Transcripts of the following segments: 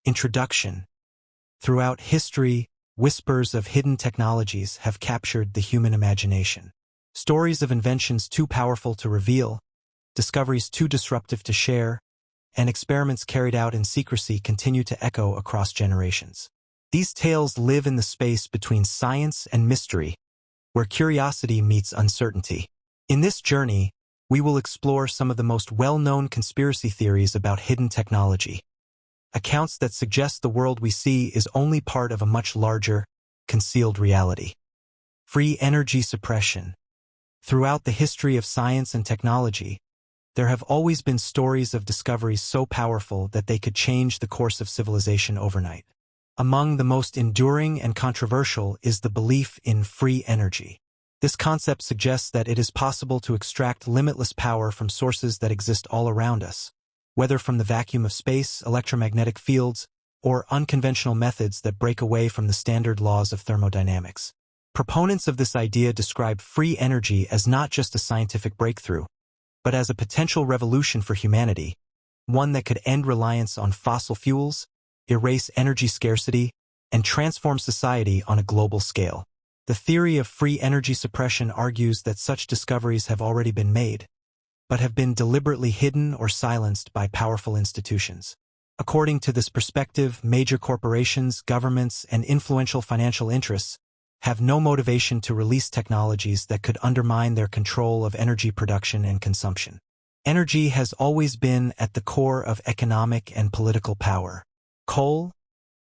Introduction. Throughout history, whispers of hidden technologies have captured the human imagination. Stories of inventions too powerful to reveal, discoveries too disruptive to share, and experiments carried out in secrecy continue to echo across generations. These tales live in the space between science and mystery, where curiosity meets uncertainty. In this journey, we will explore some of the most well-known conspiracy theories about hidden technology, accounts that suggest the world we see is only part of a much larger, concealed reality. Free energy suppression. Throughout the history of science and technology, there have always been stories of discoveries so powerful that they could change the course of civilization overnight. Among the most enduring and controversial is the belief in free energy. This concept suggests that it is possible to extract limitless power from sources that exist all around us, whether from the vacuum of space, electromagnetic fields, or unconventional methods that break away from the standard laws of thermodynamics. Proponents of this idea describe free energy as not just a scientific breakthrough, but as a potential revolution for humanity, one that could end reliance on fossil fuels, erase energy scarcity, and transform society on a global scale. The theory of free energy suppression argues that such discoveries have already been made, but have been deliberately hidden or silenced by powerful institutions. According to this perspective, major corporations, governments, and influential financial interests have no motivation to release technologies that could undermine their control of energy production and consumption. Energy has always been at the core of economic and political power. Coal,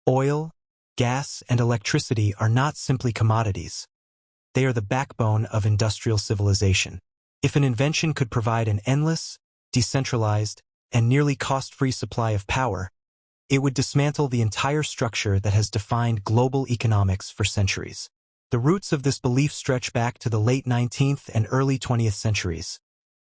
oil, gas, and electricity are not simply commodities. They are the backbone of industrial civilization. If an invention could provide an endless, decentralized, and nearly cost-free supply of power, it would dismantle the entire structure that has defined global economics for centuries. The roots of this belief stretch back to the late 19th and early 20th centuries,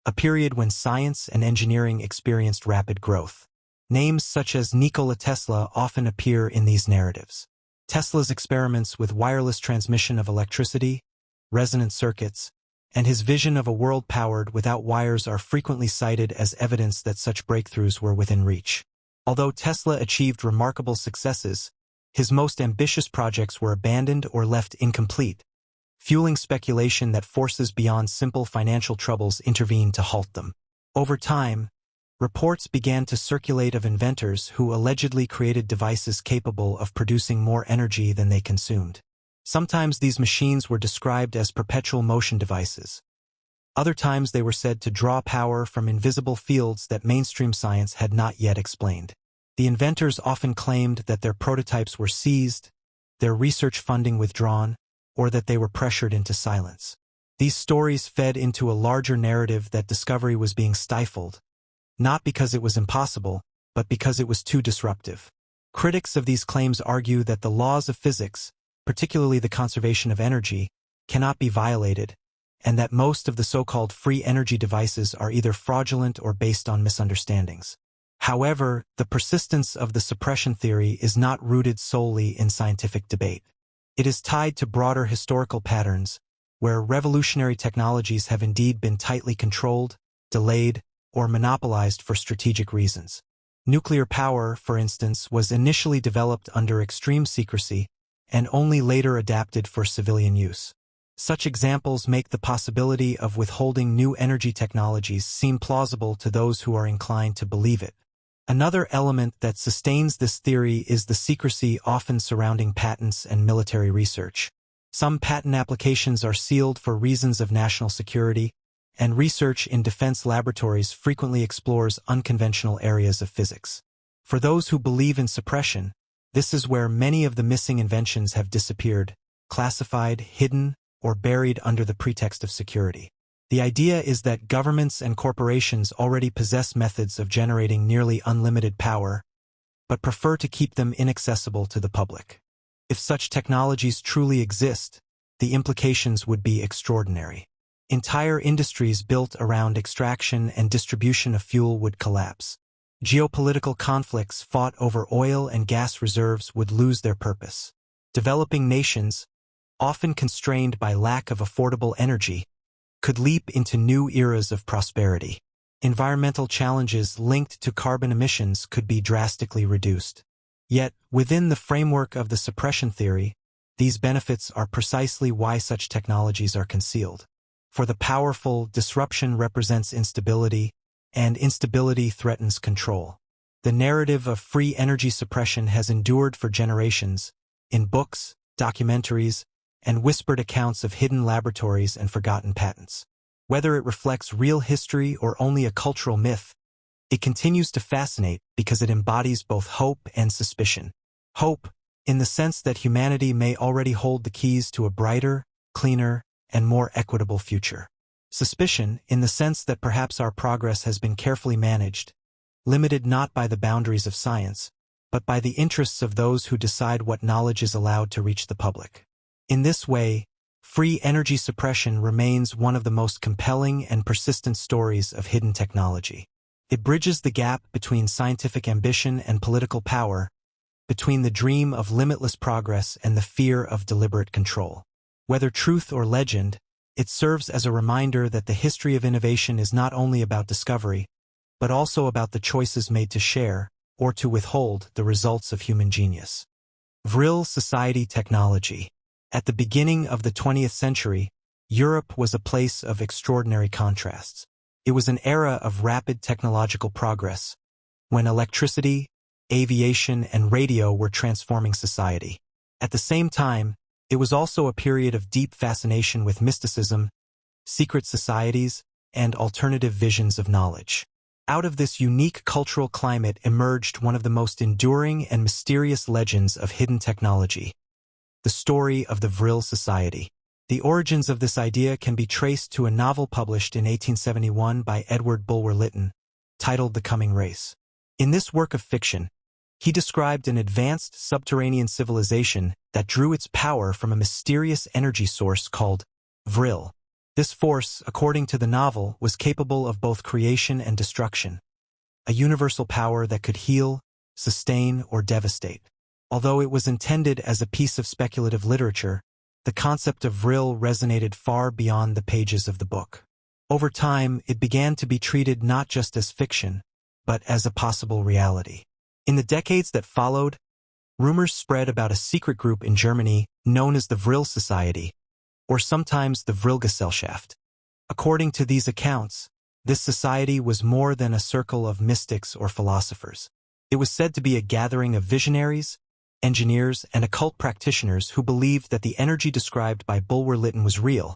a period when science and engineering experienced rapid growth. Names such as Nikola Tesla often appear in these narratives. Tesla's experiments with wireless transmission of electricity, resonant circuits, and his vision of a world powered without wires are frequently cited as evidence that such breakthroughs were within reach. Although Tesla achieved remarkable successes, his most ambitious projects were abandoned or left incomplete, fueling speculation that forces beyond simple financial troubles intervened to halt them. Over time, reports began to circulate of inventors who allegedly created devices capable of producing more energy than they consumed. Sometimes these machines were described as perpetual motion devices. Other times they were said to draw power from invisible fields that mainstream science had not yet explained. The inventors often claimed that their prototypes were seized, their research funding withdrawn, or that they were pressured into silence. These stories fed into a larger narrative that discovery was being stifled, not because it was impossible, but because it was too disruptive. Critics of these claims argue that the laws of physics, particularly the conservation of energy, cannot be violated, and that most of the so-called free energy devices are either fraudulent or based on misunderstandings. However, the persistence of the suppression theory is not rooted solely in scientific debate. It is tied to broader historical patterns, where revolutionary technologies have indeed been tightly controlled, delayed, or monopolized for strategic reasons. Nuclear power, for instance, was initially developed under extreme secrecy and only later adapted for civilian use. Such examples make the possibility of withholding new energy technologies seem plausible to those who are inclined to believe it. Another element that sustains this theory is the secrecy often surrounding patents and military research. Some patent applications are sealed for reasons of national security, and research in defense laboratories frequently explores unconventional areas of physics. For those who believe in suppression, this is where many of the missing inventions have disappeared, classified, hidden, or buried under the pretext of security. The idea is that governments and corporations already possess methods of generating nearly unlimited power, but prefer to keep them inaccessible to the public. If such technologies truly exist, the implications would be extraordinary. Entire industries built around extraction and distribution of fuel would collapse. Geopolitical conflicts fought over oil and gas reserves would lose their purpose. Developing nations, often constrained by lack of affordable energy, could leap into new eras of prosperity. Environmental challenges linked to carbon emissions could be drastically reduced. Yet, within the framework of the suppression theory, these benefits are precisely why such technologies are concealed. For the powerful, disruption represents instability, and instability threatens control. The narrative of free energy suppression has endured for generations, in books, documentaries, and whispered accounts of hidden laboratories and forgotten patents. Whether it reflects real history or only a cultural myth, it continues to fascinate because it embodies both hope and suspicion. Hope, in the sense that humanity may already hold the keys to a brighter, cleaner, and more equitable future. Suspicion, in the sense that perhaps our progress has been carefully managed, limited not by the boundaries of science, but by the interests of those who decide what knowledge is allowed to reach the public. In this way, free energy suppression remains one of the most compelling and persistent stories of hidden technology. It bridges the gap between scientific ambition and political power, between the dream of limitless progress and the fear of deliberate control. Whether truth or legend, it serves as a reminder that the history of innovation is not only about discovery, but also about the choices made to share, or to withhold, the results of human genius. Vril society technology. At the beginning of the 20th century, Europe was a place of extraordinary contrasts. It was an era of rapid technological progress, when electricity, aviation, and radio were transforming society. At the same time, it was also a period of deep fascination with mysticism, secret societies, and alternative visions of knowledge. Out of this unique cultural climate emerged one of the most enduring and mysterious legends of hidden technology, the story of the Vril Society. The origins of this idea can be traced to a novel published in 1871 by Edward Bulwer Lytton, titled The Coming Race. In this work of fiction, he described an advanced subterranean civilization that drew its power from a mysterious energy source called Vril. This force, according to the novel, was capable of both creation and destruction, a universal power that could heal, sustain, or devastate. Although it was intended as a piece of speculative literature, the concept of Vril resonated far beyond the pages of the book. Over time, it began to be treated not just as fiction, but as a possible reality. In the decades that followed, rumors spread about a secret group in Germany known as the Vril Society, or sometimes the Vrilgesellschaft. According to these accounts, this society was more than a circle of mystics or philosophers. It was said to be a gathering of visionaries, engineers, and occult practitioners who believed that the energy described by Bulwer Lytton was real,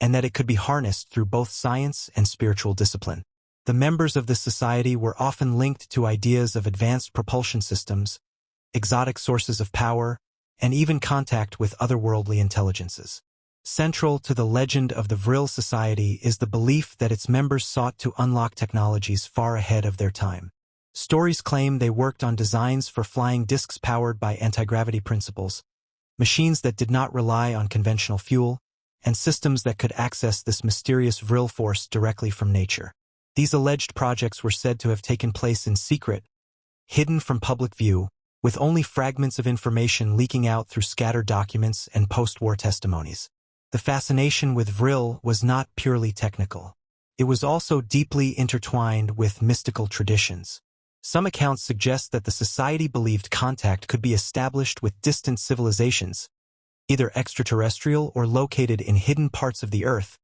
and that it could be harnessed through both science and spiritual discipline. The members of this society were often linked to ideas of advanced propulsion systems, exotic sources of power, and even contact with otherworldly intelligences. Central to the legend of the Vril Society is the belief that its members sought to unlock technologies far ahead of their time. Stories claim they worked on designs for flying discs powered by anti-gravity principles, machines that did not rely on conventional fuel, and systems that could access this mysterious Vril force directly from nature. These alleged projects were said to have taken place in secret, hidden from public view, with only fragments of information leaking out through scattered documents and post-war testimonies. The fascination with Vril was not purely technical. It was also deeply intertwined with mystical traditions. Some accounts suggest that the society believed contact could be established with distant civilizations, either extraterrestrial or located in hidden parts of the Earth,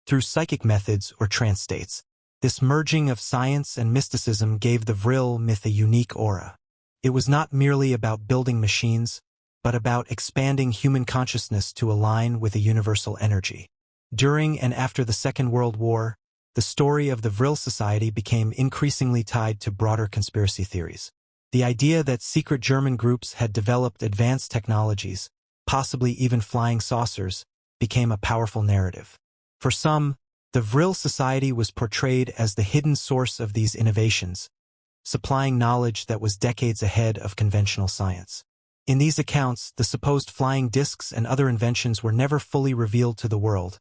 through psychic methods or trance states. This merging of science and mysticism gave the Vril myth a unique aura. It was not merely about building machines, but about expanding human consciousness to align with a universal energy. During and after the Second World War, the story of the Vril Society became increasingly tied to broader conspiracy theories. The idea that secret German groups had developed advanced technologies, possibly even flying saucers, became a powerful narrative. For some, the Vril Society was portrayed as the hidden source of these innovations, supplying knowledge that was decades ahead of conventional science. In these accounts, the supposed flying discs and other inventions were never fully revealed to the world,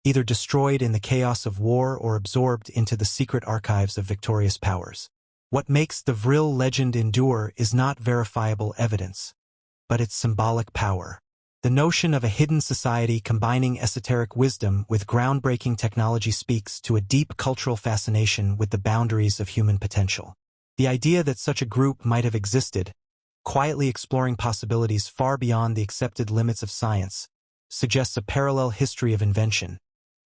either destroyed in the chaos of war or absorbed into the secret archives of victorious powers. What makes the Vril legend endure is not verifiable evidence, but its symbolic power. The notion of a hidden society combining esoteric wisdom with groundbreaking technology speaks to a deep cultural fascination with the boundaries of human potential. The idea that such a group might have existed, quietly exploring possibilities far beyond the accepted limits of science, suggests a parallel history of invention,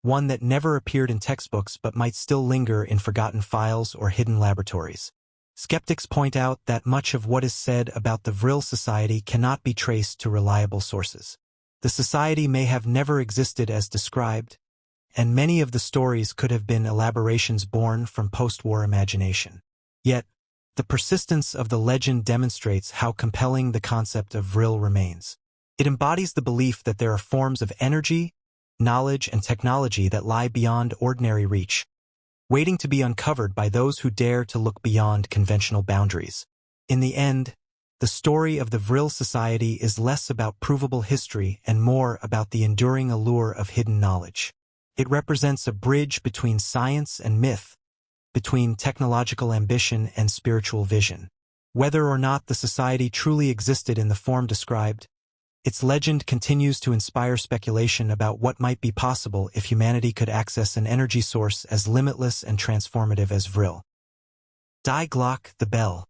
one that never appeared in textbooks but might still linger in forgotten files or hidden laboratories. Skeptics point out that much of what is said about the Vril Society cannot be traced to reliable sources. The society may have never existed as described, and many of the stories could have been elaborations born from post-war imagination. Yet, the persistence of the legend demonstrates how compelling the concept of Vril remains. It embodies the belief that there are forms of energy, knowledge, and technology that lie beyond ordinary reach, waiting to be uncovered by those who dare to look beyond conventional boundaries. In the end, the story of the Vril Society is less about provable history and more about the enduring allure of hidden knowledge. It represents a bridge between science and myth, between technological ambition and spiritual vision. Whether or not the society truly existed in the form described, its legend continues to inspire speculation about what might be possible if humanity could access an energy source as limitless and transformative as Vril. Die Glocke, the bell.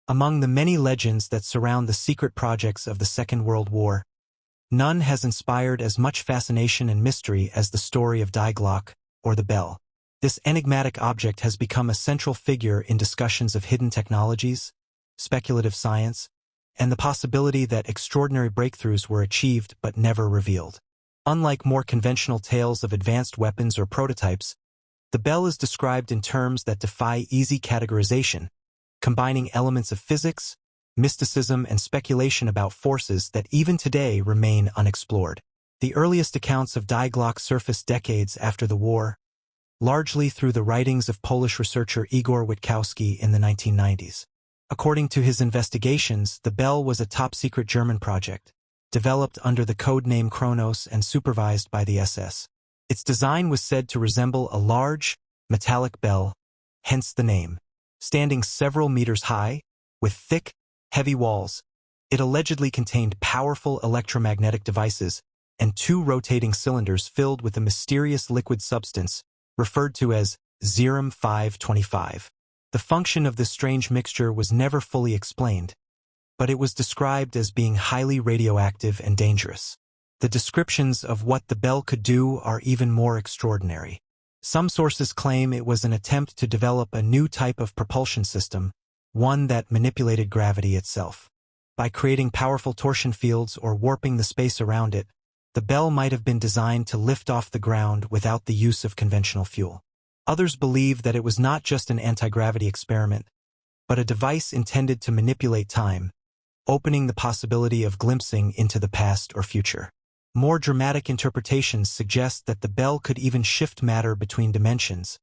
Among the many legends that surround the secret projects of the Second World War, none has inspired as much fascination and mystery as the story of Die Glocke, or the bell. This enigmatic object has become a central figure in discussions of hidden technologies, speculative science, and the possibility that extraordinary breakthroughs were achieved but never revealed. Unlike more conventional tales of advanced weapons or prototypes, the bell is described in terms that defy easy categorization, combining elements of physics, mysticism, and speculation about forces that even today remain unexplored. The earliest accounts of Die Glocke surfaced decades after the war, largely through the writings of Polish researcher Igor Witkowski in the 1990s. According to his investigations, the bell was a top-secret German project, developed under the code name Kronos and supervised by the SS. Its design was said to resemble a large, metallic bell, hence the name. Standing several meters high, with thick, heavy walls, it allegedly contained powerful electromagnetic devices and two rotating cylinders filled with a mysterious liquid substance referred to as Serum 525. The function of this strange mixture was never fully explained, but it was described as being highly radioactive and dangerous. The descriptions of what the bell could do are even more extraordinary. Some sources claim it was an attempt to develop a new type of propulsion system, one that manipulated gravity itself. By creating powerful torsion fields or warping the space around it, the bell might have been designed to lift off the ground without the use of conventional fuel. Others believe that it was not just an anti-gravity experiment, but a device intended to manipulate time, opening the possibility of glimpsing into the past or future. More dramatic interpretations suggest that the bell could even shift matter between dimensions,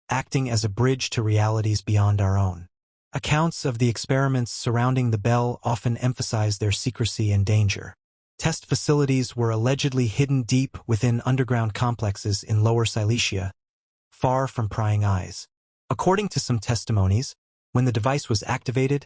acting as a bridge to realities beyond our own. Accounts of the experiments surrounding the bell often emphasize their secrecy and danger. Test facilities were allegedly hidden deep within underground complexes in Lower Silesia, far from prying eyes. According to some testimonies, when the device was activated,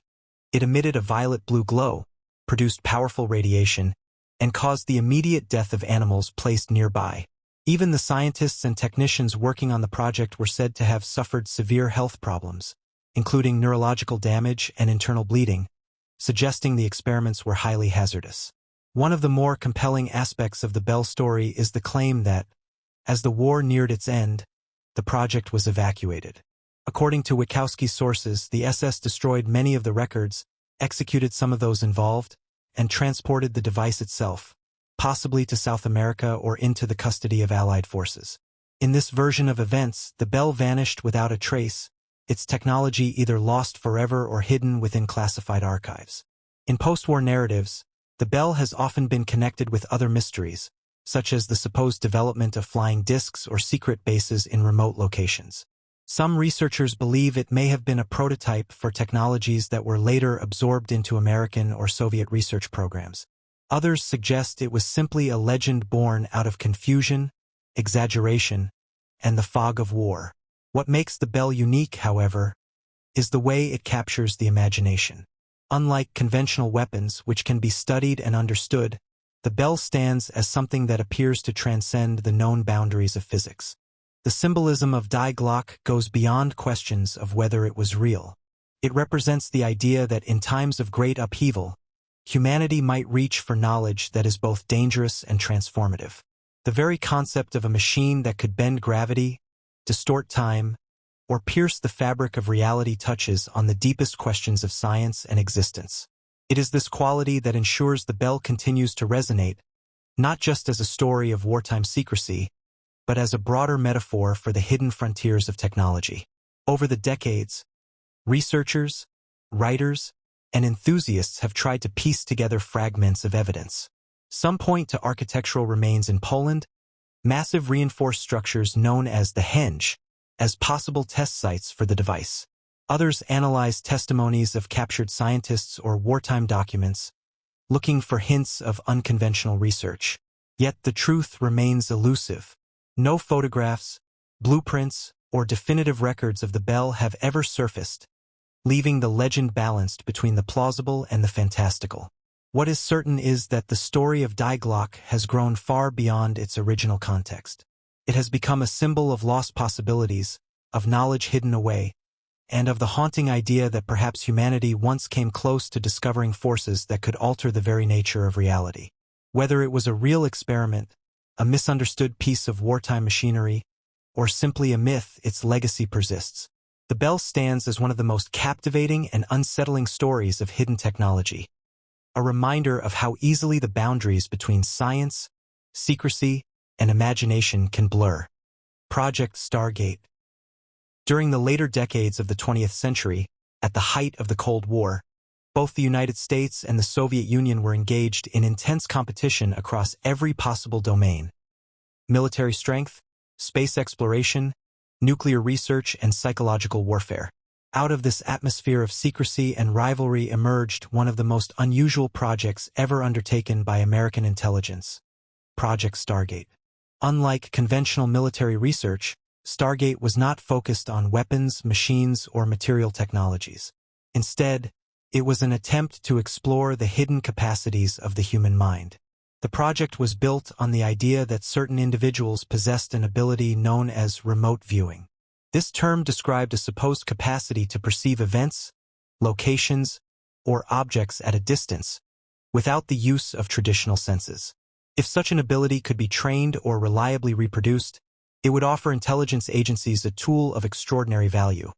it emitted a violet-blue glow, produced powerful radiation, and caused the immediate death of animals placed nearby. Even the scientists and technicians working on the project were said to have suffered severe health problems, including neurological damage and internal bleeding, suggesting the experiments were highly hazardous. One of the more compelling aspects of the Bell story is the claim that, as the war neared its end, the project was evacuated. According to Witkowski's sources, the SS destroyed many of the records, executed some of those involved, and transported the device itself, possibly to South America or into the custody of Allied forces. In this version of events, the Bell vanished without a trace, its technology either lost forever or hidden within classified archives. In post-war narratives, the Bell has often been connected with other mysteries, such as the supposed development of flying discs or secret bases in remote locations. Some researchers believe it may have been a prototype for technologies that were later absorbed into American or Soviet research programs. Others suggest it was simply a legend born out of confusion, exaggeration, and the fog of war. What makes the Bell unique, however, is the way it captures the imagination. Unlike conventional weapons, which can be studied and understood, the Bell stands as something that appears to transcend the known boundaries of physics. The symbolism of Die Glocke goes beyond questions of whether it was real. It represents the idea that in times of great upheaval, humanity might reach for knowledge that is both dangerous and transformative. The very concept of a machine that could bend gravity, distort time, or pierce the fabric of reality touches on the deepest questions of science and existence. It is this quality that ensures the bell continues to resonate, not just as a story of wartime secrecy, but as a broader metaphor for the hidden frontiers of technology. Over the decades, researchers, writers, and enthusiasts have tried to piece together fragments of evidence. Some point to architectural remains in Poland, massive reinforced structures known as the henge, as possible test sites for the device. Others analyze testimonies of captured scientists or wartime documents, looking for hints of unconventional research. Yet the truth remains elusive. No photographs, blueprints, or definitive records of the bell have ever surfaced, leaving the legend balanced between the plausible and the fantastical. What is certain is that the story of Die Glocke has grown far beyond its original context. It has become a symbol of lost possibilities, of knowledge hidden away, and of the haunting idea that perhaps humanity once came close to discovering forces that could alter the very nature of reality. Whether it was a real experiment, a misunderstood piece of wartime machinery, or simply a myth, its legacy persists. The bell stands as one of the most captivating and unsettling stories of hidden technology, a reminder of how easily the boundaries between science, secrecy, and imagination can blur. Project Stargate. During the later decades of the 20th century, at the height of the Cold War, both the United States and the Soviet Union were engaged in intense competition across every possible domain: military strength, space exploration, nuclear research, and psychological warfare. Out of this atmosphere of secrecy and rivalry emerged one of the most unusual projects ever undertaken by American intelligence: Project Stargate. Unlike conventional military research, Stargate was not focused on weapons, machines, or material technologies. Instead, it was an attempt to explore the hidden capacities of the human mind. The project was built on the idea that certain individuals possessed an ability known as remote viewing. This term described a supposed capacity to perceive events, locations, or objects at a distance, without the use of traditional senses. If such an ability could be trained or reliably reproduced, it would offer intelligence agencies a tool of extraordinary value: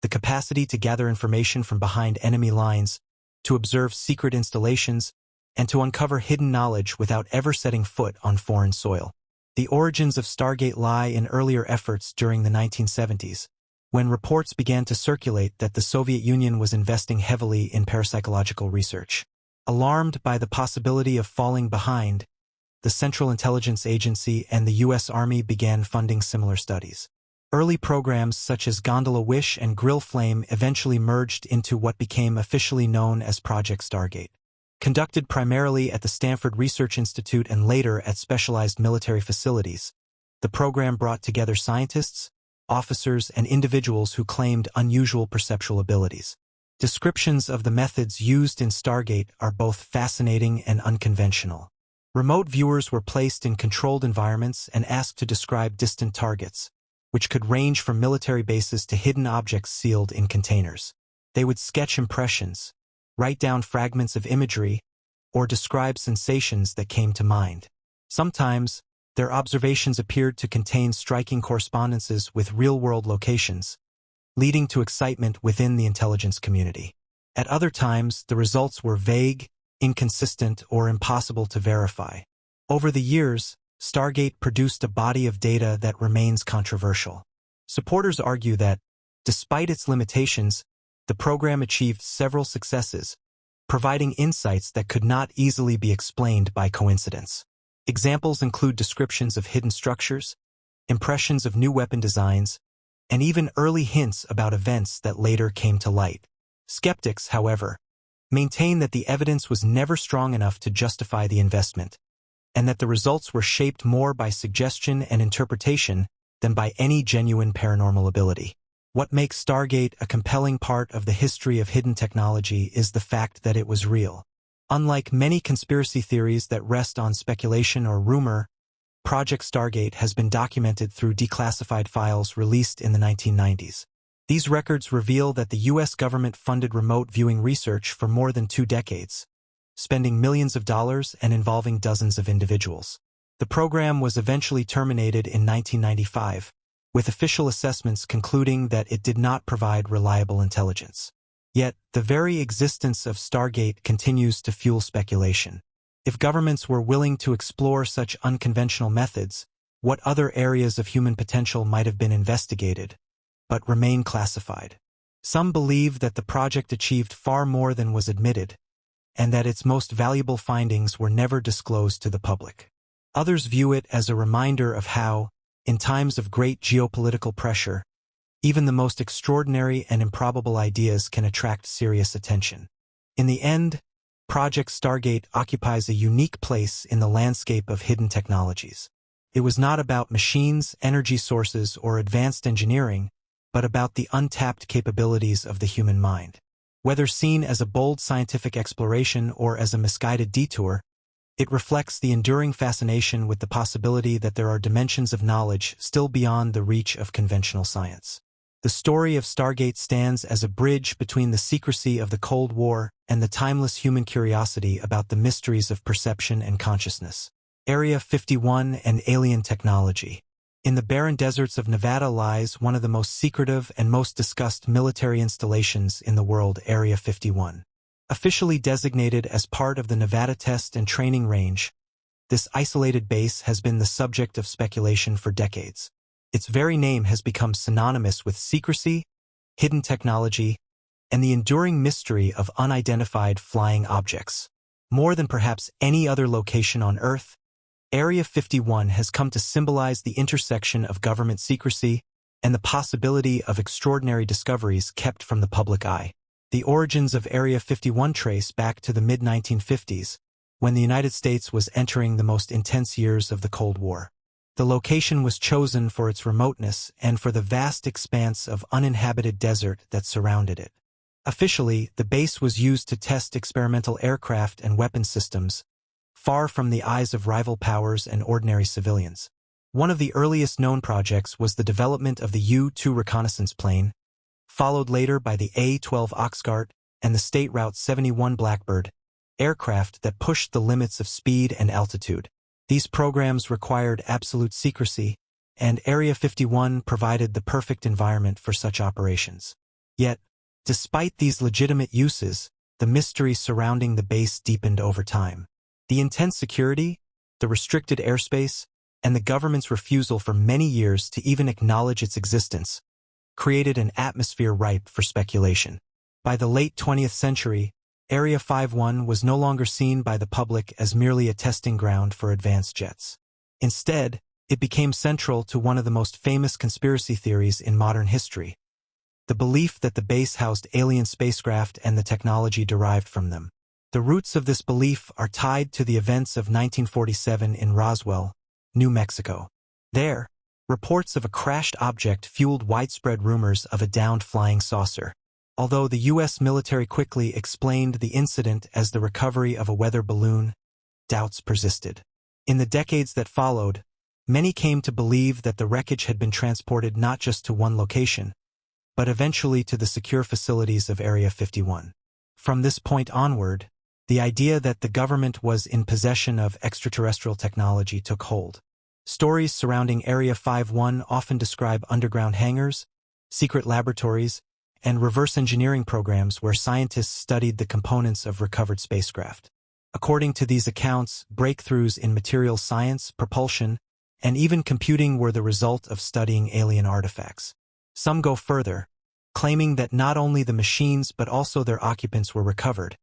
the capacity to gather information from behind enemy lines, to observe secret installations, and to uncover hidden knowledge without ever setting foot on foreign soil. The origins of Stargate lie in earlier efforts during the 1970s, when reports began to circulate that the Soviet Union was investing heavily in parapsychological research. Alarmed by the possibility of falling behind, the Central Intelligence Agency and the U.S. Army began funding similar studies. Early programs such as Gondola Wish and Grill Flame eventually merged into what became officially known as Project Stargate. Conducted primarily at the Stanford Research Institute and later at specialized military facilities, the program brought together scientists, officers, and individuals who claimed unusual perceptual abilities. Descriptions of the methods used in Stargate are both fascinating and unconventional. Remote viewers were placed in controlled environments and asked to describe distant targets, which could range from military bases to hidden objects sealed in containers. They would sketch impressions, write down fragments of imagery, or describe sensations that came to mind. Sometimes, their observations appeared to contain striking correspondences with real-world locations, leading to excitement within the intelligence community. At other times, the results were vague, inconsistent, or impossible to verify. Over the years, Stargate produced a body of data that remains controversial. Supporters argue that, despite its limitations, the program achieved several successes, providing insights that could not easily be explained by coincidence. Examples include descriptions of hidden structures, impressions of new weapon designs, and even early hints about events that later came to light. Skeptics, however, maintain that the evidence was never strong enough to justify the investment, and that the results were shaped more by suggestion and interpretation than by any genuine paranormal ability. What makes Stargate a compelling part of the history of hidden technology is the fact that it was real. Unlike many conspiracy theories that rest on speculation or rumor, Project Stargate has been documented through declassified files released in the 1990s. These records reveal that the U.S. government funded remote viewing research for more than 2 decades, spending millions of dollars and involving dozens of individuals. The program was eventually terminated in 1995, with official assessments concluding that it did not provide reliable intelligence. Yet, the very existence of Stargate continues to fuel speculation. If governments were willing to explore such unconventional methods, what other areas of human potential might have been investigated, but remain classified? Some believe that the project achieved far more than was admitted, and that its most valuable findings were never disclosed to the public. Others view it as a reminder of how, in times of great geopolitical pressure, even the most extraordinary and improbable ideas can attract serious attention. In the end, Project Stargate occupies a unique place in the landscape of hidden technologies. It was not about machines, energy sources, or advanced engineering, but about the untapped capabilities of the human mind. Whether seen as a bold scientific exploration or as a misguided detour, it reflects the enduring fascination with the possibility that there are dimensions of knowledge still beyond the reach of conventional science. The story of Stargate stands as a bridge between the secrecy of the Cold War and the timeless human curiosity about the mysteries of perception and consciousness. Area 51 and alien technology. In the barren deserts of Nevada lies one of the most secretive and most discussed military installations in the world, Area 51. Officially designated as part of the Nevada Test and Training Range, this isolated base has been the subject of speculation for decades. Its very name has become synonymous with secrecy, hidden technology, and the enduring mystery of unidentified flying objects. More than perhaps any other location on Earth, Area 51 has come to symbolize the intersection of government secrecy and the possibility of extraordinary discoveries kept from the public eye. The origins of Area 51 trace back to the mid-1950s, when the United States was entering the most intense years of the Cold War. The location was chosen for its remoteness and for the vast expanse of uninhabited desert that surrounded it. Officially, the base was used to test experimental aircraft and weapon systems, far from the eyes of rival powers and ordinary civilians. One of the earliest known projects was the development of the U-2 reconnaissance plane, followed later by the A-12 Oxguard and the State Route 71 Blackbird, aircraft that pushed the limits of speed and altitude. These programs required absolute secrecy, and Area 51 provided the perfect environment for such operations. Yet, despite these legitimate uses, the mystery surrounding the base deepened over time. The intense security, the restricted airspace, and the government's refusal for many years to even acknowledge its existence created an atmosphere ripe for speculation. By the late 20th century, Area 51 was no longer seen by the public as merely a testing ground for advanced jets. Instead, it became central to one of the most famous conspiracy theories in modern history: the belief that the base housed alien spacecraft and the technology derived from them. The roots of this belief are tied to the events of 1947 in Roswell, New Mexico. There, reports of a crashed object fueled widespread rumors of a downed flying saucer. Although the U.S. military quickly explained the incident as the recovery of a weather balloon, doubts persisted. In the decades that followed, many came to believe that the wreckage had been transported not just to one location, but eventually to the secure facilities of Area 51. From this point onward, the idea that the government was in possession of extraterrestrial technology took hold. Stories surrounding Area 51 often describe underground hangars, secret laboratories, and reverse engineering programs where scientists studied the components of recovered spacecraft. According to these accounts, breakthroughs in materials science, propulsion, and even computing were the result of studying alien artifacts. Some go further, claiming that not only the machines but also their occupants were recovered,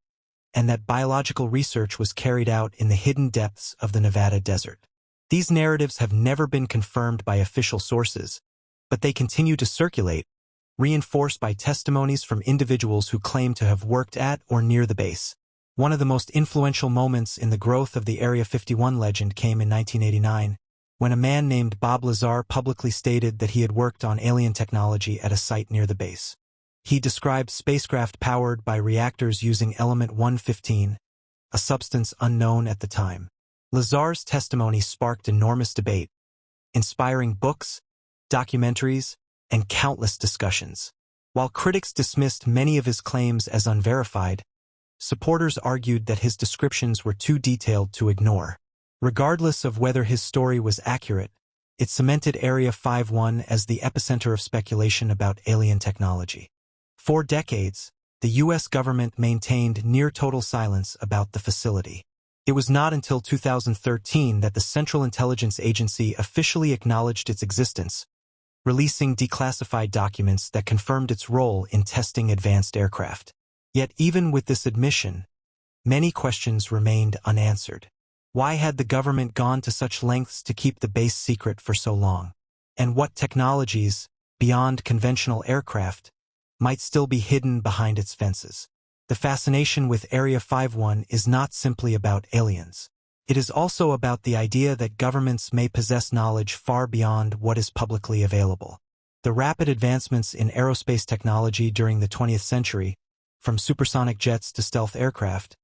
and that biological research was carried out in the hidden depths of the Nevada desert. These narratives have never been confirmed by official sources, but they continue to circulate, reinforced by testimonies from individuals who claim to have worked at or near the base. One of the most influential moments in the growth of the Area 51 legend came in 1989, when a man named Bob Lazar publicly stated that he had worked on alien technology at a site near the base. He described spacecraft powered by reactors using element 115, a substance unknown at the time. Lazar's testimony sparked enormous debate, inspiring books, documentaries, and countless discussions. While critics dismissed many of his claims as unverified, supporters argued that his descriptions were too detailed to ignore. Regardless of whether his story was accurate, it cemented Area 51 as the epicenter of speculation about alien technology. For decades, the U.S. government maintained near-total silence about the facility. It was not until 2013 that the Central Intelligence Agency officially acknowledged its existence, releasing declassified documents that confirmed its role in testing advanced aircraft. Yet even with this admission, many questions remained unanswered. Why had the government gone to such lengths to keep the base secret for so long? And what technologies, beyond conventional aircraft, might still be hidden behind its fences? The fascination with Area 51 is not simply about aliens. It is also about the idea that governments may possess knowledge far beyond what is publicly available. The rapid advancements in aerospace technology during the 20th century, from supersonic jets to stealth aircraft,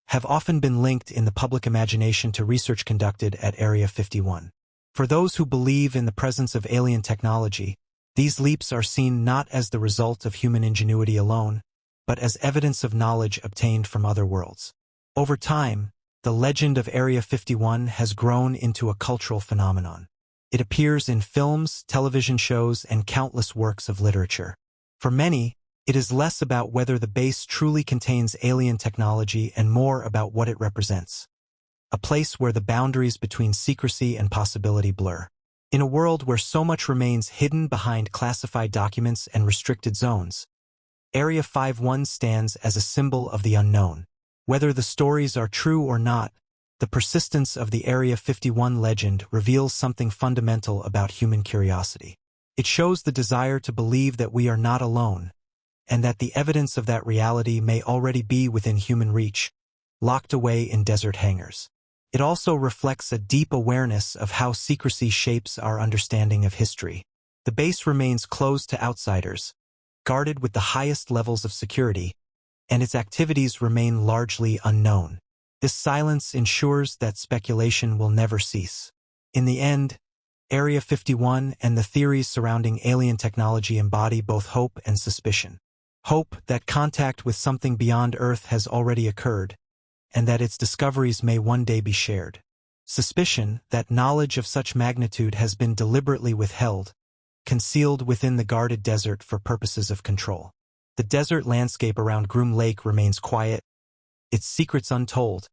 have often been linked in the public imagination to research conducted at Area 51. For those who believe in the presence of alien technology, these leaps are seen not as the result of human ingenuity alone, but as evidence of knowledge obtained from other worlds. Over time, the legend of Area 51 has grown into a cultural phenomenon. It appears in films, television shows, and countless works of literature. For many, it is less about whether the base truly contains alien technology and more about what it represents. A place where the boundaries between secrecy and possibility blur. In a world where so much remains hidden behind classified documents and restricted zones, Area 51 stands as a symbol of the unknown. Whether the stories are true or not, the persistence of the Area 51 legend reveals something fundamental about human curiosity. It shows the desire to believe that we are not alone, and that the evidence of that reality may already be within human reach, locked away in desert hangars. It also reflects a deep awareness of how secrecy shapes our understanding of history. The base remains closed to outsiders, guarded with the highest levels of security, and its activities remain largely unknown. This silence ensures that speculation will never cease. In the end, Area 51 and the theories surrounding alien technology embody both hope and suspicion. Hope that contact with something beyond Earth has already occurred, and that its discoveries may one day be shared. Suspicion that knowledge of such magnitude has been deliberately withheld, concealed within the guarded desert for purposes of control. The desert landscape around Groom Lake remains quiet, its secrets untold,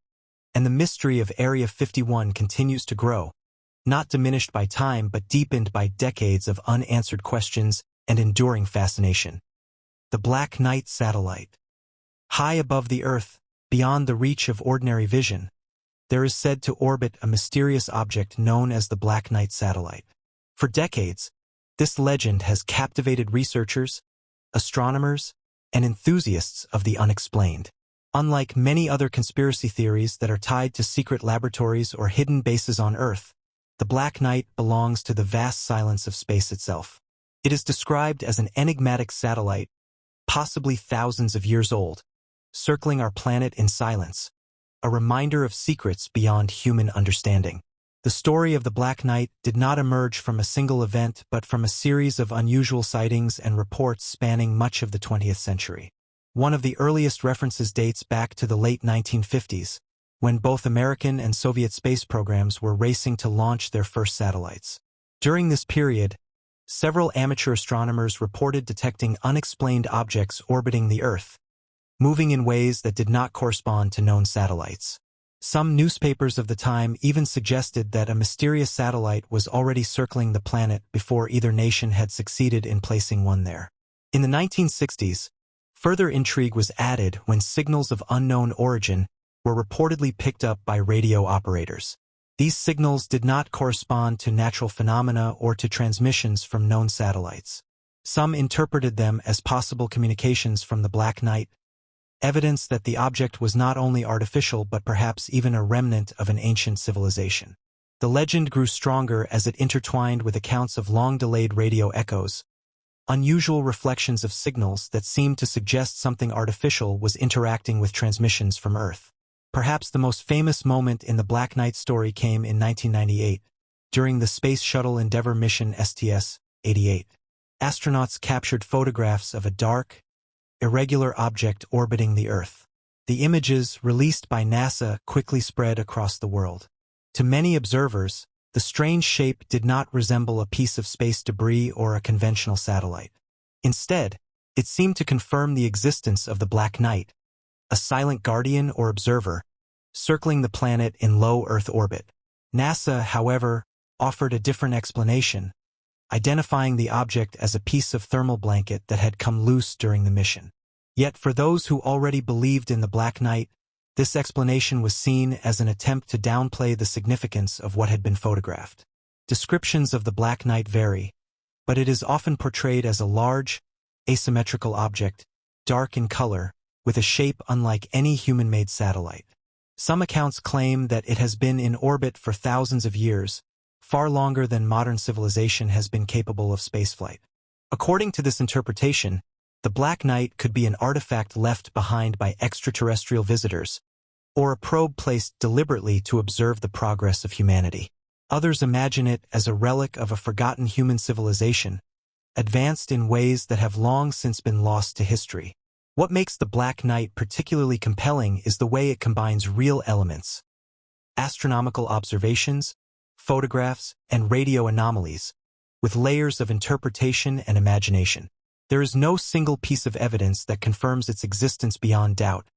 and the mystery of Area 51 continues to grow, not diminished by time but deepened by decades of unanswered questions and enduring fascination. The Black Knight satellite. High above the Earth, beyond the reach of ordinary vision, there is said to orbit a mysterious object known as the Black Knight satellite. For decades, this legend has captivated researchers, astronomers, and enthusiasts of the unexplained. Unlike many other conspiracy theories that are tied to secret laboratories or hidden bases on Earth, the Black Knight belongs to the vast silence of space itself. It is described as an enigmatic satellite, possibly thousands of years old, circling our planet in silence, a reminder of secrets beyond human understanding. The story of the Black Knight did not emerge from a single event but from a series of unusual sightings and reports spanning much of the 20th century. One of the earliest references dates back to the late 1950s, when both American and Soviet space programs were racing to launch their first satellites. During this period, several amateur astronomers reported detecting unexplained objects orbiting the Earth, moving in ways that did not correspond to known satellites. Some newspapers of the time even suggested that a mysterious satellite was already circling the planet before either nation had succeeded in placing one there. In the 1960s, further intrigue was added when signals of unknown origin were reportedly picked up by radio operators. These signals did not correspond to natural phenomena or to transmissions from known satellites. Some interpreted them as possible communications from the Black Knight, evidence that the object was not only artificial but perhaps even a remnant of an ancient civilization. The legend grew stronger as it intertwined with accounts of long-delayed radio echoes, unusual reflections of signals that seemed to suggest something artificial was interacting with transmissions from Earth. Perhaps the most famous moment in the Black Knight story came in 1998, during the Space Shuttle Endeavour mission STS-88. astronauts captured photographs of a dark, irregular object orbiting the Earth. The images, released by NASA, quickly spread across the world. To many observers, the strange shape did not resemble a piece of space debris or a conventional satellite. Instead, it seemed to confirm the existence of the Black Knight, a silent guardian or observer, circling the planet in low Earth orbit. NASA, however, offered a different explanation, identifying the object as a piece of thermal blanket that had come loose during the mission. Yet for those who already believed in the Black Knight, this explanation was seen as an attempt to downplay the significance of what had been photographed. Descriptions of the Black Knight vary, but it is often portrayed as a large, asymmetrical object, dark in color, with a shape unlike any human-made satellite. Some accounts claim that it has been in orbit for thousands of years, far longer than modern civilization has been capable of spaceflight. According to this interpretation, the Black Knight could be an artifact left behind by extraterrestrial visitors, or a probe placed deliberately to observe the progress of humanity. Others imagine it as a relic of a forgotten human civilization, advanced in ways that have long since been lost to history. What makes the Black Knight particularly compelling is the way it combines real elements, astronomical observations, photographs, and radio anomalies, with layers of interpretation and imagination. There is no single piece of evidence that confirms its existence beyond doubt,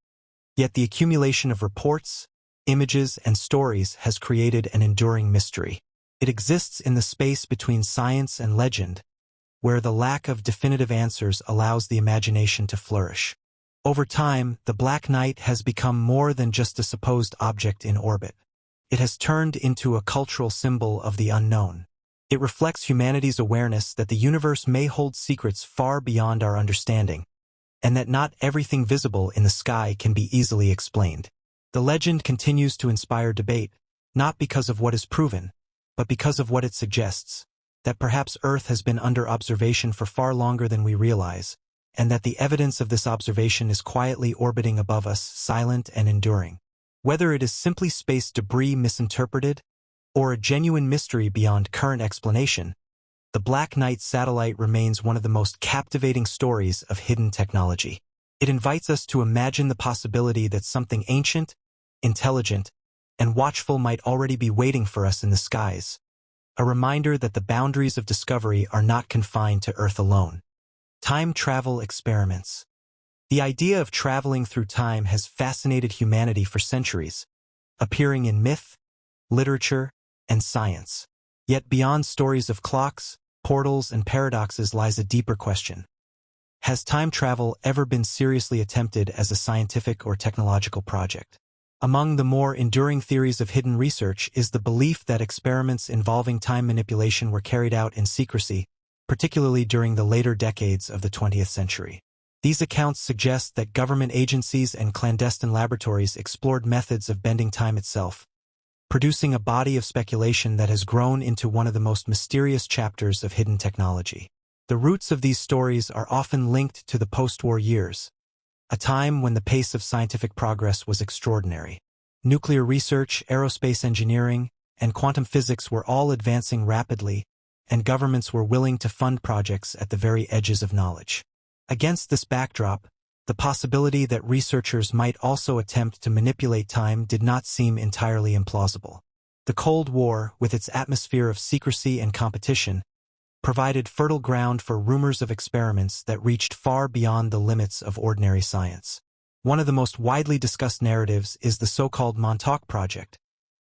yet the accumulation of reports, images, and stories has created an enduring mystery. It exists in the space between science and legend, where the lack of definitive answers allows the imagination to flourish. Over time, the Black Knight has become more than just a supposed object in orbit. It has turned into a cultural symbol of the unknown. It reflects humanity's awareness that the universe may hold secrets far beyond our understanding, and that not everything visible in the sky can be easily explained. The legend continues to inspire debate, not because of what is proven, but because of what it suggests, that perhaps Earth has been under observation for far longer than we realize, and that the evidence of this observation is quietly orbiting above us, silent and enduring. Whether it is simply space debris misinterpreted, or a genuine mystery beyond current explanation, the Black Knight satellite remains one of the most captivating stories of hidden technology. It invites us to imagine the possibility that something ancient, intelligent, and watchful might already be waiting for us in the skies. A reminder that the boundaries of discovery are not confined to Earth alone. Time travel experiments. The idea of traveling through time has fascinated humanity for centuries, appearing in myth, literature, and science. Yet beyond stories of clocks, portals, and paradoxes lies a deeper question. Has time travel ever been seriously attempted as a scientific or technological project? Among the more enduring theories of hidden research is the belief that experiments involving time manipulation were carried out in secrecy, particularly during the later decades of the 20th century. These accounts suggest that government agencies and clandestine laboratories explored methods of bending time itself, producing a body of speculation that has grown into one of the most mysterious chapters of hidden technology. The roots of these stories are often linked to the post-war years, a time when the pace of scientific progress was extraordinary. Nuclear research, aerospace engineering, and quantum physics were all advancing rapidly, and governments were willing to fund projects at the very edges of knowledge. Against this backdrop, the possibility that researchers might also attempt to manipulate time did not seem entirely implausible. The Cold War, with its atmosphere of secrecy and competition, provided fertile ground for rumors of experiments that reached far beyond the limits of ordinary science. One of the most widely discussed narratives is the so-called Montauk Project,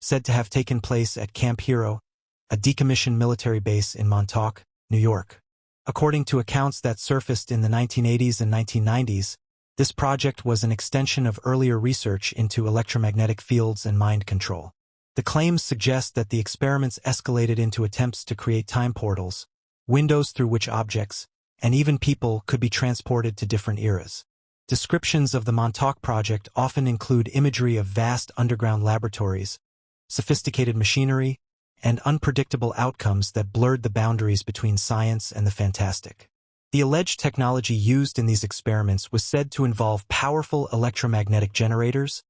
said to have taken place at Camp Hero, a decommissioned military base in Montauk, New York. According to accounts that surfaced in the 1980s and 1990s, this project was an extension of earlier research into electromagnetic fields and mind control. The claims suggest that the experiments escalated into attempts to create time portals, windows through which objects, and even people could be transported to different eras. Descriptions of the Montauk Project often include imagery of vast underground laboratories, sophisticated machinery, and unpredictable outcomes that blurred the boundaries between science and the fantastic. The alleged technology used in these experiments was said to involve powerful electromagnetic generators,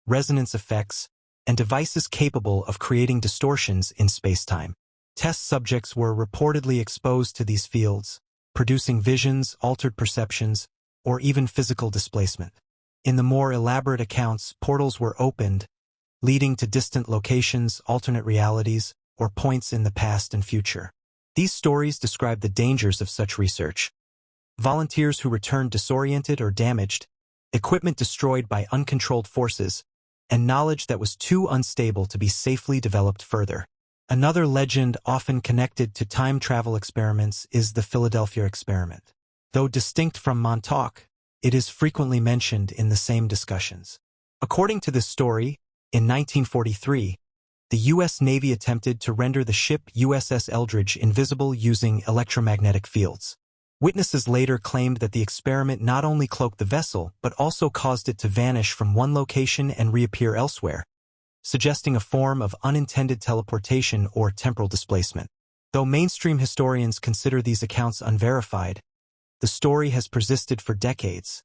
resonance effects, and devices capable of creating distortions in spacetime. Test subjects were reportedly exposed to these fields, producing visions, altered perceptions, or even physical displacement. In the more elaborate accounts, portals were opened, leading to distant locations, alternate realities, or points in the past and future. These stories describe the dangers of such research. Volunteers who returned disoriented or damaged, equipment destroyed by uncontrolled forces, and knowledge that was too unstable to be safely developed further. Another legend often connected to time travel experiments is the Philadelphia experiment. Though distinct from Montauk, it is frequently mentioned in the same discussions. According to this story, in 1943, the U.S. Navy attempted to render the ship USS Eldridge invisible using electromagnetic fields. Witnesses later claimed that the experiment not only cloaked the vessel but also caused it to vanish from one location and reappear elsewhere, suggesting a form of unintended teleportation or temporal displacement. Though mainstream historians consider these accounts unverified, the story has persisted for decades,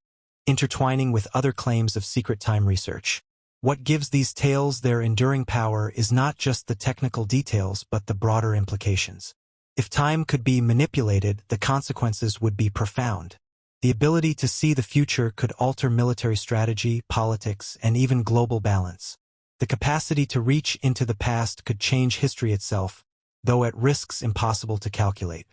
intertwining with other claims of secret time research. What gives these tales their enduring power is not just the technical details but the broader implications. If time could be manipulated, the consequences would be profound. The ability to see the future could alter military strategy, politics, and even global balance. The capacity to reach into the past could change history itself, though at risks impossible to calculate.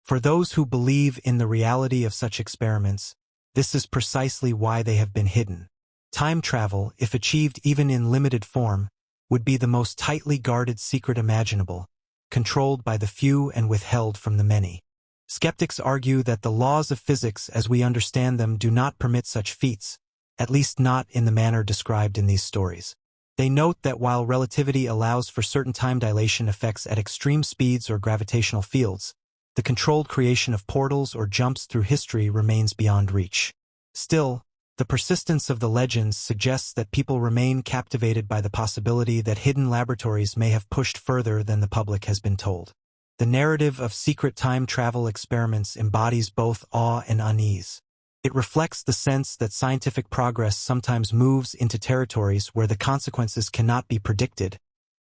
For those who believe in the reality of such experiments, this is precisely why they have been hidden. Time travel, if achieved even in limited form, would be the most tightly guarded secret imaginable, controlled by the few and withheld from the many. Skeptics argue that the laws of physics as we understand them do not permit such feats, at least not in the manner described in these stories. They note that while relativity allows for certain time dilation effects at extreme speeds or gravitational fields, the controlled creation of portals or jumps through history remains beyond reach. Still, the persistence of the legends suggests that people remain captivated by the possibility that hidden laboratories may have pushed further than the public has been told. The narrative of secret time travel experiments embodies both awe and unease. It reflects the sense that scientific progress sometimes moves into territories where the consequences cannot be predicted,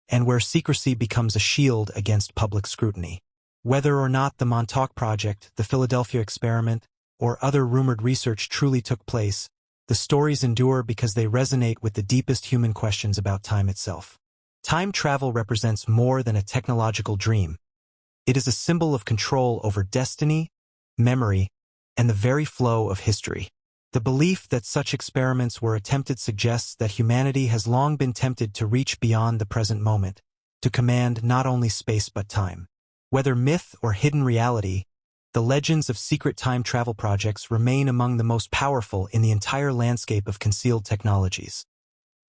and where secrecy becomes a shield against public scrutiny. Whether or not the Montauk Project, the Philadelphia experiment, or other rumored research truly took place, the stories endure because they resonate with the deepest human questions about time itself. Time travel represents more than a technological dream. It is a symbol of control over destiny, memory, and the very flow of history. The belief that such experiments were attempted suggests that humanity has long been tempted to reach beyond the present moment, to command not only space but time. Whether myth or hidden reality, the legends of secret time travel projects remain among the most powerful in the entire landscape of concealed technologies.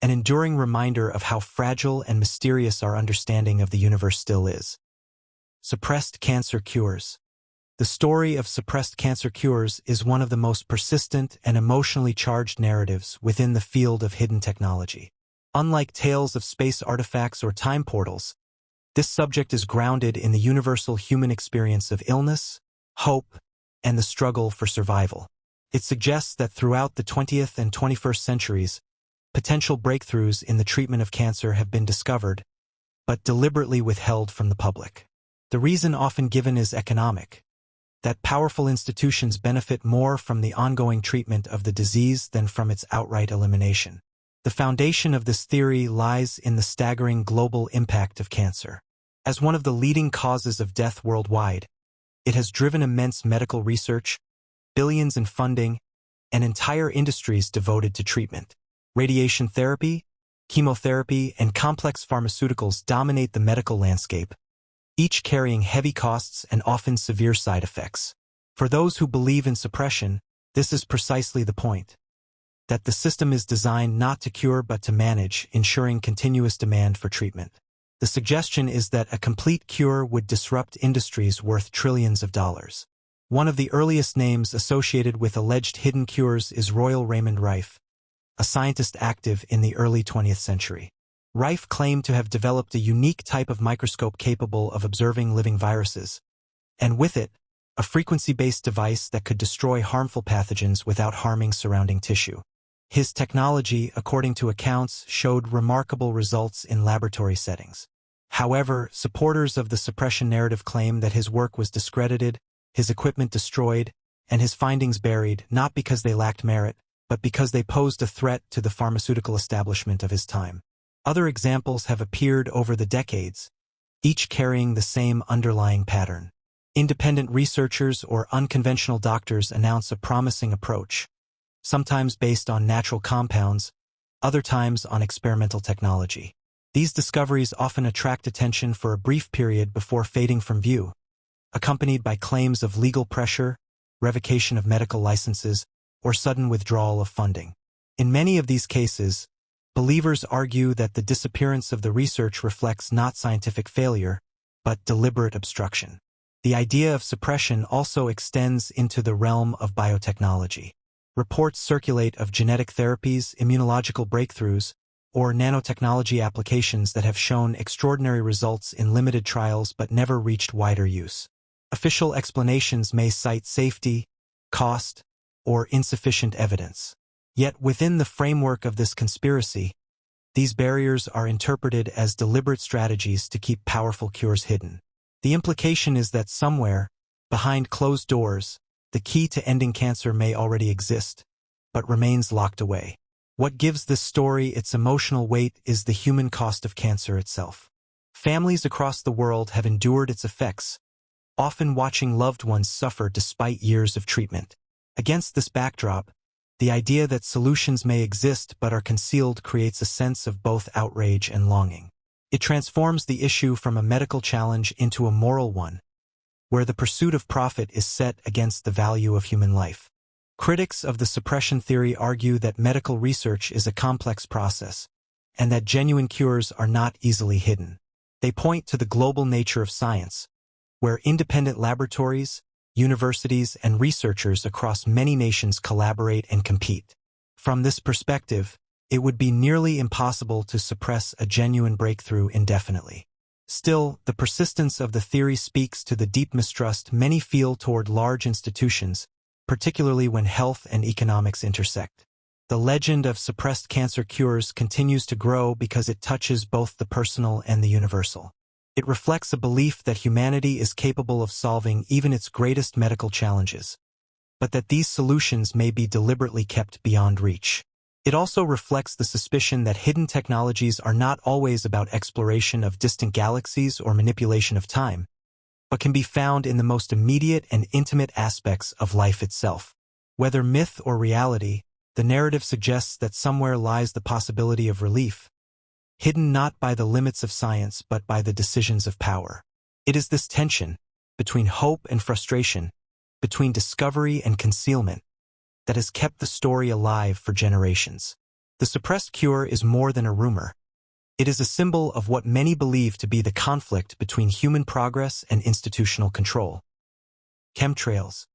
An enduring reminder of how fragile and mysterious our understanding of the universe still is. Suppressed cancer cures. The story of suppressed cancer cures is one of the most persistent and emotionally charged narratives within the field of hidden technology. Unlike tales of space artifacts or time portals, this subject is grounded in the universal human experience of illness, hope, and the struggle for survival. It suggests that throughout the 20th and 21st centuries, potential breakthroughs in the treatment of cancer have been discovered, but deliberately withheld from the public. The reason often given is economic, that powerful institutions benefit more from the ongoing treatment of the disease than from its outright elimination. The foundation of this theory lies in the staggering global impact of cancer. As one of the leading causes of death worldwide, it has driven immense medical research, billions in funding, and entire industries devoted to treatment. Radiation therapy, chemotherapy, and complex pharmaceuticals dominate the medical landscape, each carrying heavy costs and often severe side effects. For those who believe in suppression, this is precisely the point. That the system is designed not to cure but to manage, ensuring continuous demand for treatment. The suggestion is that a complete cure would disrupt industries worth trillions of dollars. One of the earliest names associated with alleged hidden cures is Royal Raymond Rife, a scientist active in the early 20th century. Rife claimed to have developed a unique type of microscope capable of observing living viruses, and with it, a frequency-based device that could destroy harmful pathogens without harming surrounding tissue. His technology, according to accounts, showed remarkable results in laboratory settings. However, supporters of the suppression narrative claim that his work was discredited, his equipment destroyed, and his findings buried not because they lacked merit, but because they posed a threat to the pharmaceutical establishment of his time. Other examples have appeared over the decades, each carrying the same underlying pattern. Independent researchers or unconventional doctors announce a promising approach, sometimes based on natural compounds, other times on experimental technology. These discoveries often attract attention for a brief period before fading from view, accompanied by claims of legal pressure, revocation of medical licenses, or sudden withdrawal of funding. In many of these cases, believers argue that the disappearance of the research reflects not scientific failure, but deliberate obstruction. The idea of suppression also extends into the realm of biotechnology. Reports circulate of genetic therapies, immunological breakthroughs, or nanotechnology applications that have shown extraordinary results in limited trials but never reached wider use. Official explanations may cite safety, cost, or insufficient evidence. Yet within the framework of this conspiracy, these barriers are interpreted as deliberate strategies to keep powerful cures hidden. The implication is that somewhere, behind closed doors, the key to ending cancer may already exist, but remains locked away. What gives this story its emotional weight is the human cost of cancer itself. Families across the world have endured its effects, often watching loved ones suffer despite years of treatment. Against this backdrop, the idea that solutions may exist but are concealed creates a sense of both outrage and longing. It transforms the issue from a medical challenge into a moral one, where the pursuit of profit is set against the value of human life. Critics of the suppression theory argue that medical research is a complex process, and that genuine cures are not easily hidden. They point to the global nature of science, where independent laboratories, universities, and researchers across many nations collaborate and compete. From this perspective, it would be nearly impossible to suppress a genuine breakthrough indefinitely. Still, the persistence of the theory speaks to the deep mistrust many feel toward large institutions, particularly when health and economics intersect. The legend of suppressed cancer cures continues to grow because it touches both the personal and the universal. It reflects a belief that humanity is capable of solving even its greatest medical challenges, but that these solutions may be deliberately kept beyond reach. It also reflects the suspicion that hidden technologies are not always about exploration of distant galaxies or manipulation of time, but can be found in the most immediate and intimate aspects of life itself. Whether myth or reality, the narrative suggests that somewhere lies the possibility of relief, hidden not by the limits of science but by the decisions of power. It is this tension, between hope and frustration, between discovery and concealment, that has kept the story alive for generations. The suppressed cure is more than a rumor. It is a symbol of what many believe to be the conflict between human progress and institutional control. Chemtrails.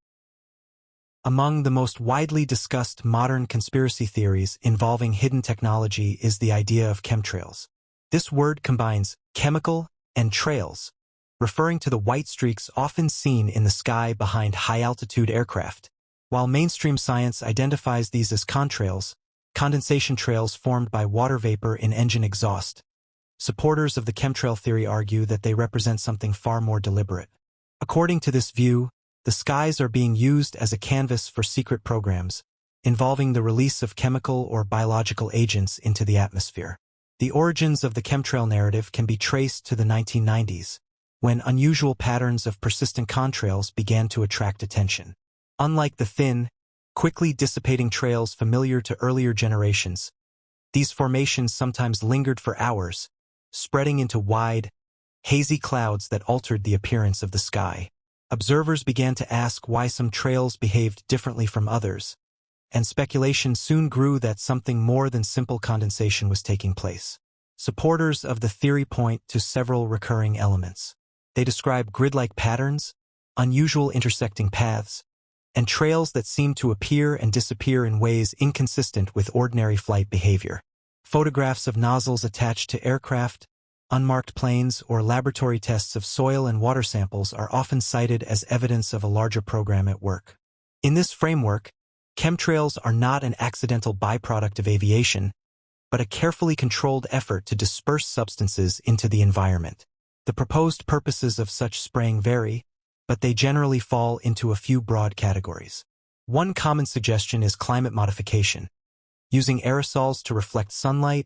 Among the most widely discussed modern conspiracy theories involving hidden technology is the idea of chemtrails. This word combines chemical and trails, referring to the white streaks often seen in the sky behind high-altitude aircraft. While mainstream science identifies these as contrails, condensation trails formed by water vapor in engine exhaust, supporters of the chemtrail theory argue that they represent something far more deliberate. According to this view, the skies are being used as a canvas for secret programs, involving the release of chemical or biological agents into the atmosphere. The origins of the chemtrail narrative can be traced to the 1990s, when unusual patterns of persistent contrails began to attract attention. Unlike the thin, quickly dissipating trails familiar to earlier generations, these formations sometimes lingered for hours, spreading into wide, hazy clouds that altered the appearance of the sky. Observers began to ask why some trails behaved differently from others, and speculation soon grew that something more than simple condensation was taking place. Supporters of the theory point to several recurring elements. They describe grid-like patterns, unusual intersecting paths, and trails that seem to appear and disappear in ways inconsistent with ordinary flight behavior. Photographs of nozzles attached to aircraft, unmarked planes, or laboratory tests of soil and water samples are often cited as evidence of a larger program at work. In this framework, chemtrails are not an accidental byproduct of aviation, but a carefully controlled effort to disperse substances into the environment. The proposed purposes of such spraying vary, but they generally fall into a few broad categories. One common suggestion is climate modification, using aerosols to reflect sunlight,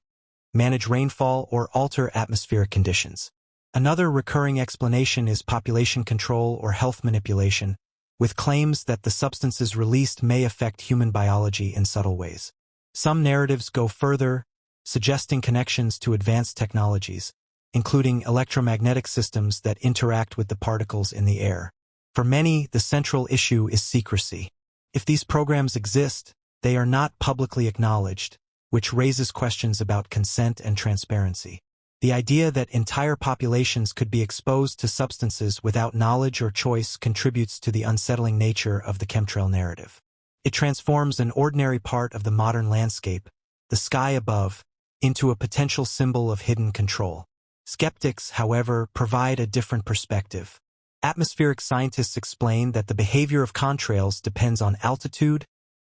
manage rainfall, or alter atmospheric conditions. Another recurring explanation is population control or health manipulation, with claims that the substances released may affect human biology in subtle ways. Some narratives go further, suggesting connections to advanced technologies, including electromagnetic systems that interact with the particles in the air. For many, the central issue is secrecy. If these programs exist, they are not publicly acknowledged, which raises questions about consent and transparency. The idea that entire populations could be exposed to substances without knowledge or choice contributes to the unsettling nature of the chemtrail narrative. It transforms an ordinary part of the modern landscape, the sky above, into a potential symbol of hidden control. Skeptics, however, provide a different perspective. Atmospheric scientists explain that the behavior of chemtrails depends on altitude,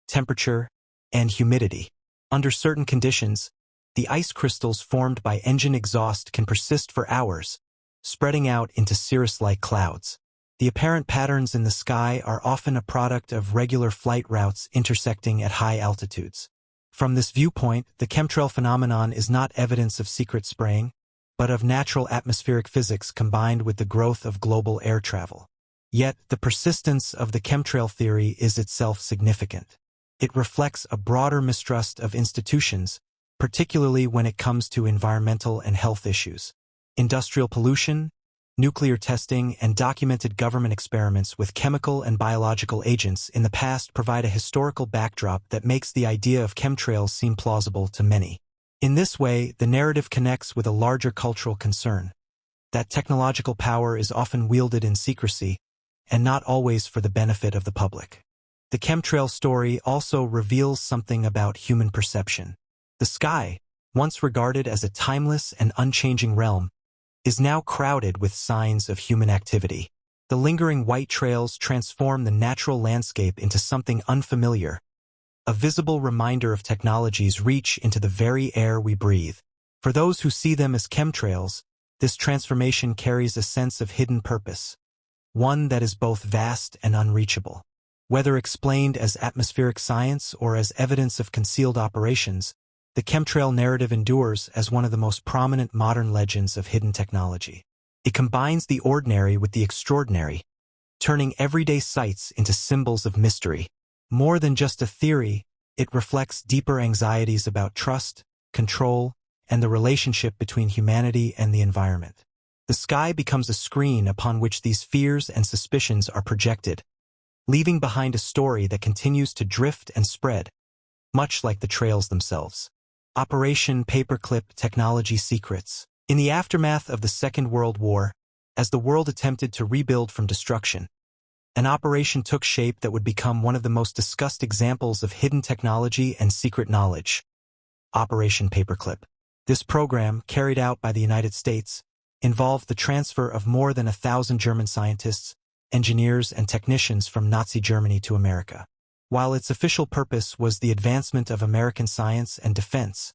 temperature, and humidity. Under certain conditions, the ice crystals formed by engine exhaust can persist for hours, spreading out into cirrus-like clouds. The apparent patterns in the sky are often a product of regular flight routes intersecting at high altitudes. From this viewpoint, the chemtrail phenomenon is not evidence of secret spraying, but of natural atmospheric physics combined with the growth of global air travel. Yet, the persistence of the chemtrail theory is itself significant. It reflects a broader mistrust of institutions, particularly when it comes to environmental and health issues. Industrial pollution, nuclear testing, and documented government experiments with chemical and biological agents in the past provide a historical backdrop that makes the idea of chemtrails seem plausible to many. In this way, the narrative connects with a larger cultural concern, that technological power is often wielded in secrecy, and not always for the benefit of the public. The chemtrail story also reveals something about human perception. The sky, once regarded as a timeless and unchanging realm, is now crowded with signs of human activity. The lingering white trails transform the natural landscape into something unfamiliar, a visible reminder of technology's reach into the very air we breathe. For those who see them as chemtrails, this transformation carries a sense of hidden purpose, one that is both vast and unreachable. Whether explained as atmospheric science or as evidence of concealed operations, the chemtrail narrative endures as one of the most prominent modern legends of hidden technology. It combines the ordinary with the extraordinary, turning everyday sights into symbols of mystery. More than just a theory, it reflects deeper anxieties about trust, control, and the relationship between humanity and the environment. The sky becomes a screen upon which these fears and suspicions are projected, leaving behind a story that continues to drift and spread, much like the trails themselves. Operation Paperclip Technology Secrets. In the aftermath of the Second World War, as the world attempted to rebuild from destruction, an operation took shape that would become one of the most discussed examples of hidden technology and secret knowledge. Operation Paperclip. This program, carried out by the United States, involved the transfer of more than 1,000 German scientists, engineers, and technicians from Nazi Germany to America. While its official purpose was the advancement of American science and defense,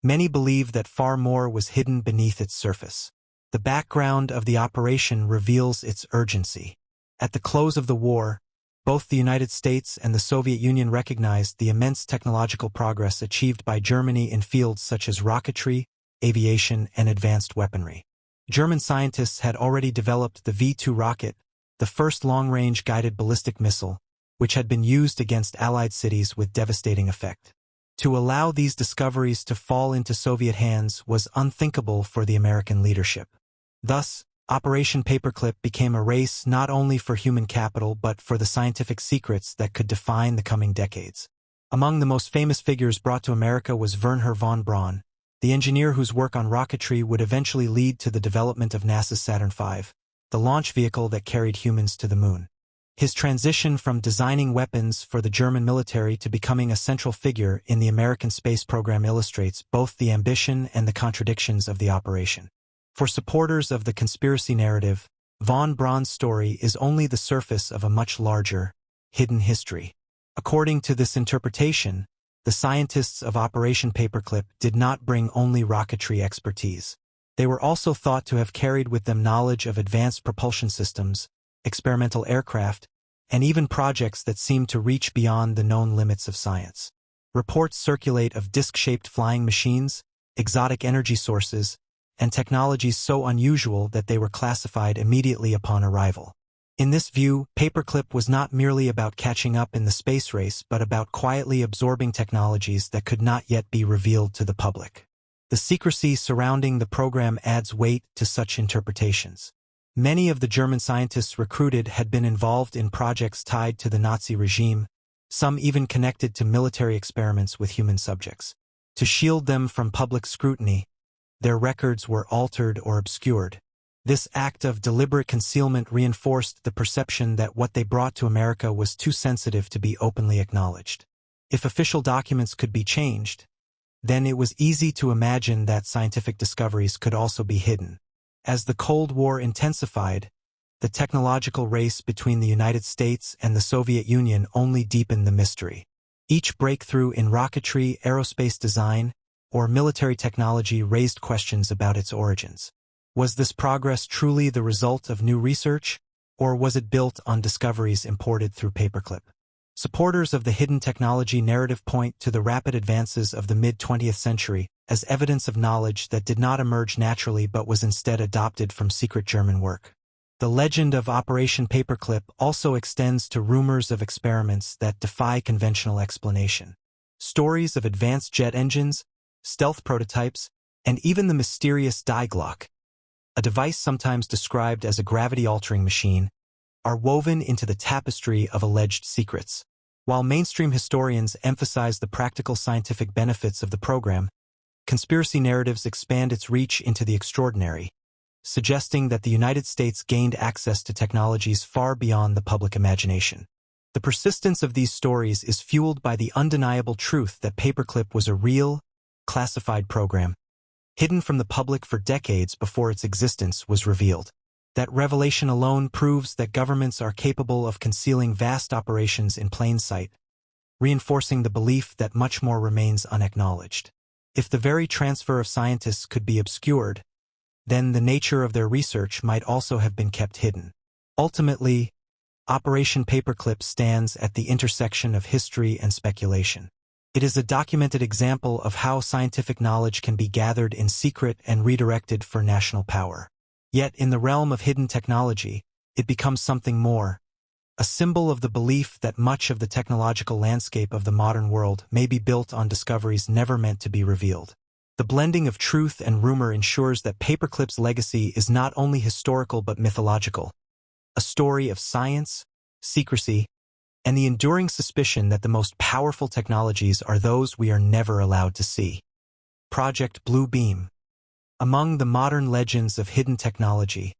many believe that far more was hidden beneath its surface. The background of the operation reveals its urgency. At the close of the war, both the United States and the Soviet Union recognized the immense technological progress achieved by Germany in fields such as rocketry, aviation, and advanced weaponry. German scientists had already developed the V-2 rocket, the first long-range guided ballistic missile, which had been used against Allied cities with devastating effect. To allow these discoveries to fall into Soviet hands was unthinkable for the American leadership. Thus, Operation Paperclip became a race not only for human capital but for the scientific secrets that could define the coming decades. Among the most famous figures brought to America was Wernher von Braun, the engineer whose work on rocketry would eventually lead to the development of NASA's Saturn V, the launch vehicle that carried humans to the moon. His transition from designing weapons for the German military to becoming a central figure in the American space program illustrates both the ambition and the contradictions of the operation. For supporters of the conspiracy narrative, von Braun's story is only the surface of a much larger, hidden history. According to this interpretation, the scientists of Operation Paperclip did not bring only rocketry expertise. They were also thought to have carried with them knowledge of advanced propulsion systems, experimental aircraft, and even projects that seem to reach beyond the known limits of science. Reports circulate of disc-shaped flying machines, exotic energy sources, and technologies so unusual that they were classified immediately upon arrival. In this view, Paperclip was not merely about catching up in the space race but about quietly absorbing technologies that could not yet be revealed to the public. The secrecy surrounding the program adds weight to such interpretations. Many of the German scientists recruited had been involved in projects tied to the Nazi regime, some even connected to military experiments with human subjects. To shield them from public scrutiny, their records were altered or obscured. This act of deliberate concealment reinforced the perception that what they brought to America was too sensitive to be openly acknowledged. If official documents could be changed, then it was easy to imagine that scientific discoveries could also be hidden. As the Cold War intensified, the technological race between the United States and the Soviet Union only deepened the mystery. Each breakthrough in rocketry, aerospace design, or military technology raised questions about its origins. Was this progress truly the result of new research, or was it built on discoveries imported through Paperclip? Supporters of the hidden technology narrative point to the rapid advances of the mid-20th century as evidence of knowledge that did not emerge naturally but was instead adopted from secret German work. The legend of Operation Paperclip also extends to rumors of experiments that defy conventional explanation. Stories of advanced jet engines, stealth prototypes, and even the mysterious Glocke, a device sometimes described as a gravity-altering machine, are woven into the tapestry of alleged secrets. While mainstream historians emphasize the practical scientific benefits of the program, conspiracy narratives expand its reach into the extraordinary, suggesting that the United States gained access to technologies far beyond the public imagination. The persistence of these stories is fueled by the undeniable truth that Paperclip was a real, classified program, hidden from the public for decades before its existence was revealed. That revelation alone proves that governments are capable of concealing vast operations in plain sight, reinforcing the belief that much more remains unacknowledged. If the very transfer of scientists could be obscured, then the nature of their research might also have been kept hidden. Ultimately, Operation Paperclip stands at the intersection of history and speculation. It is a documented example of how scientific knowledge can be gathered in secret and redirected for national power. Yet in the realm of hidden technology, it becomes something more, a symbol of the belief that much of the technological landscape of the modern world may be built on discoveries never meant to be revealed. The blending of truth and rumor ensures that Paperclip's legacy is not only historical but mythological, a story of science, secrecy, and the enduring suspicion that the most powerful technologies are those we are never allowed to see. Project Blue Beam. Among the modern legends of hidden technology,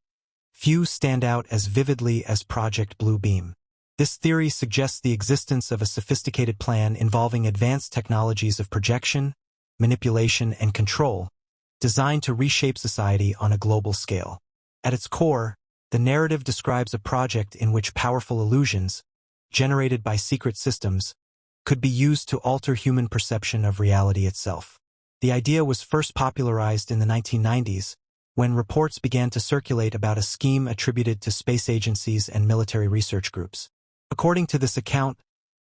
few stand out as vividly as Project Blue Beam. This theory suggests the existence of a sophisticated plan involving advanced technologies of projection, manipulation, and control, designed to reshape society on a global scale. At its core, the narrative describes a project in which powerful illusions, generated by secret systems, could be used to alter human perception of reality itself. The idea was first popularized in the 1990s, when reports began to circulate about a scheme attributed to space agencies and military research groups. According to this account,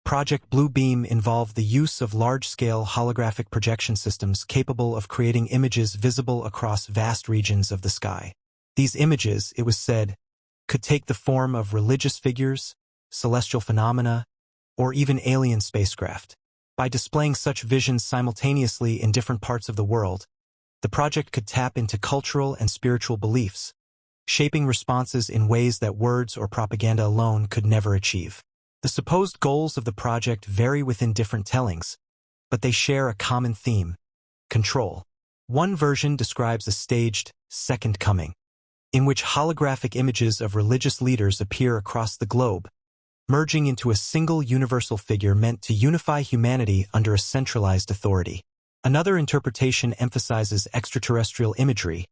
Project Blue Beam involved the use of large-scale holographic projection systems capable of creating images visible across vast regions of the sky. These images, it was said, could take the form of religious figures, celestial phenomena, or even alien spacecraft. By displaying such visions simultaneously in different parts of the world, the project could tap into cultural and spiritual beliefs, shaping responses in ways that words or propaganda alone could never achieve. The supposed goals of the project vary within different tellings, but they share a common theme: control. One version describes a staged second coming, in which holographic images of religious leaders appear across the globe, merging into a single universal figure meant to unify humanity under a centralized authority. Another interpretation emphasizes extraterrestrial imagery,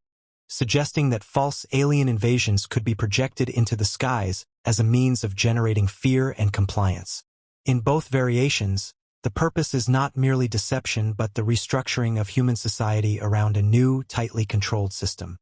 suggesting that false alien invasions could be projected into the skies as a means of generating fear and compliance. In both variations, the purpose is not merely deception but the restructuring of human society around a new, tightly controlled system.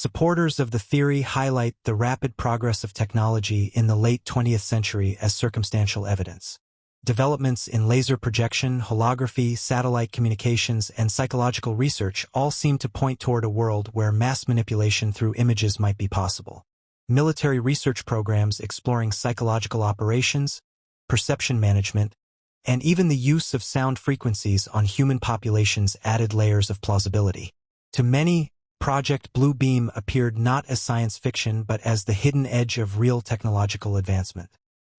Supporters of the theory highlight the rapid progress of technology in the late 20th century as circumstantial evidence. Developments in laser projection, holography, satellite communications, and psychological research all seem to point toward a world where mass manipulation through images might be possible. Military research programs exploring psychological operations, perception management, and even the use of sound frequencies on human populations added layers of plausibility. To many, Project Blue Beam appeared not as science fiction but as the hidden edge of real technological advancement.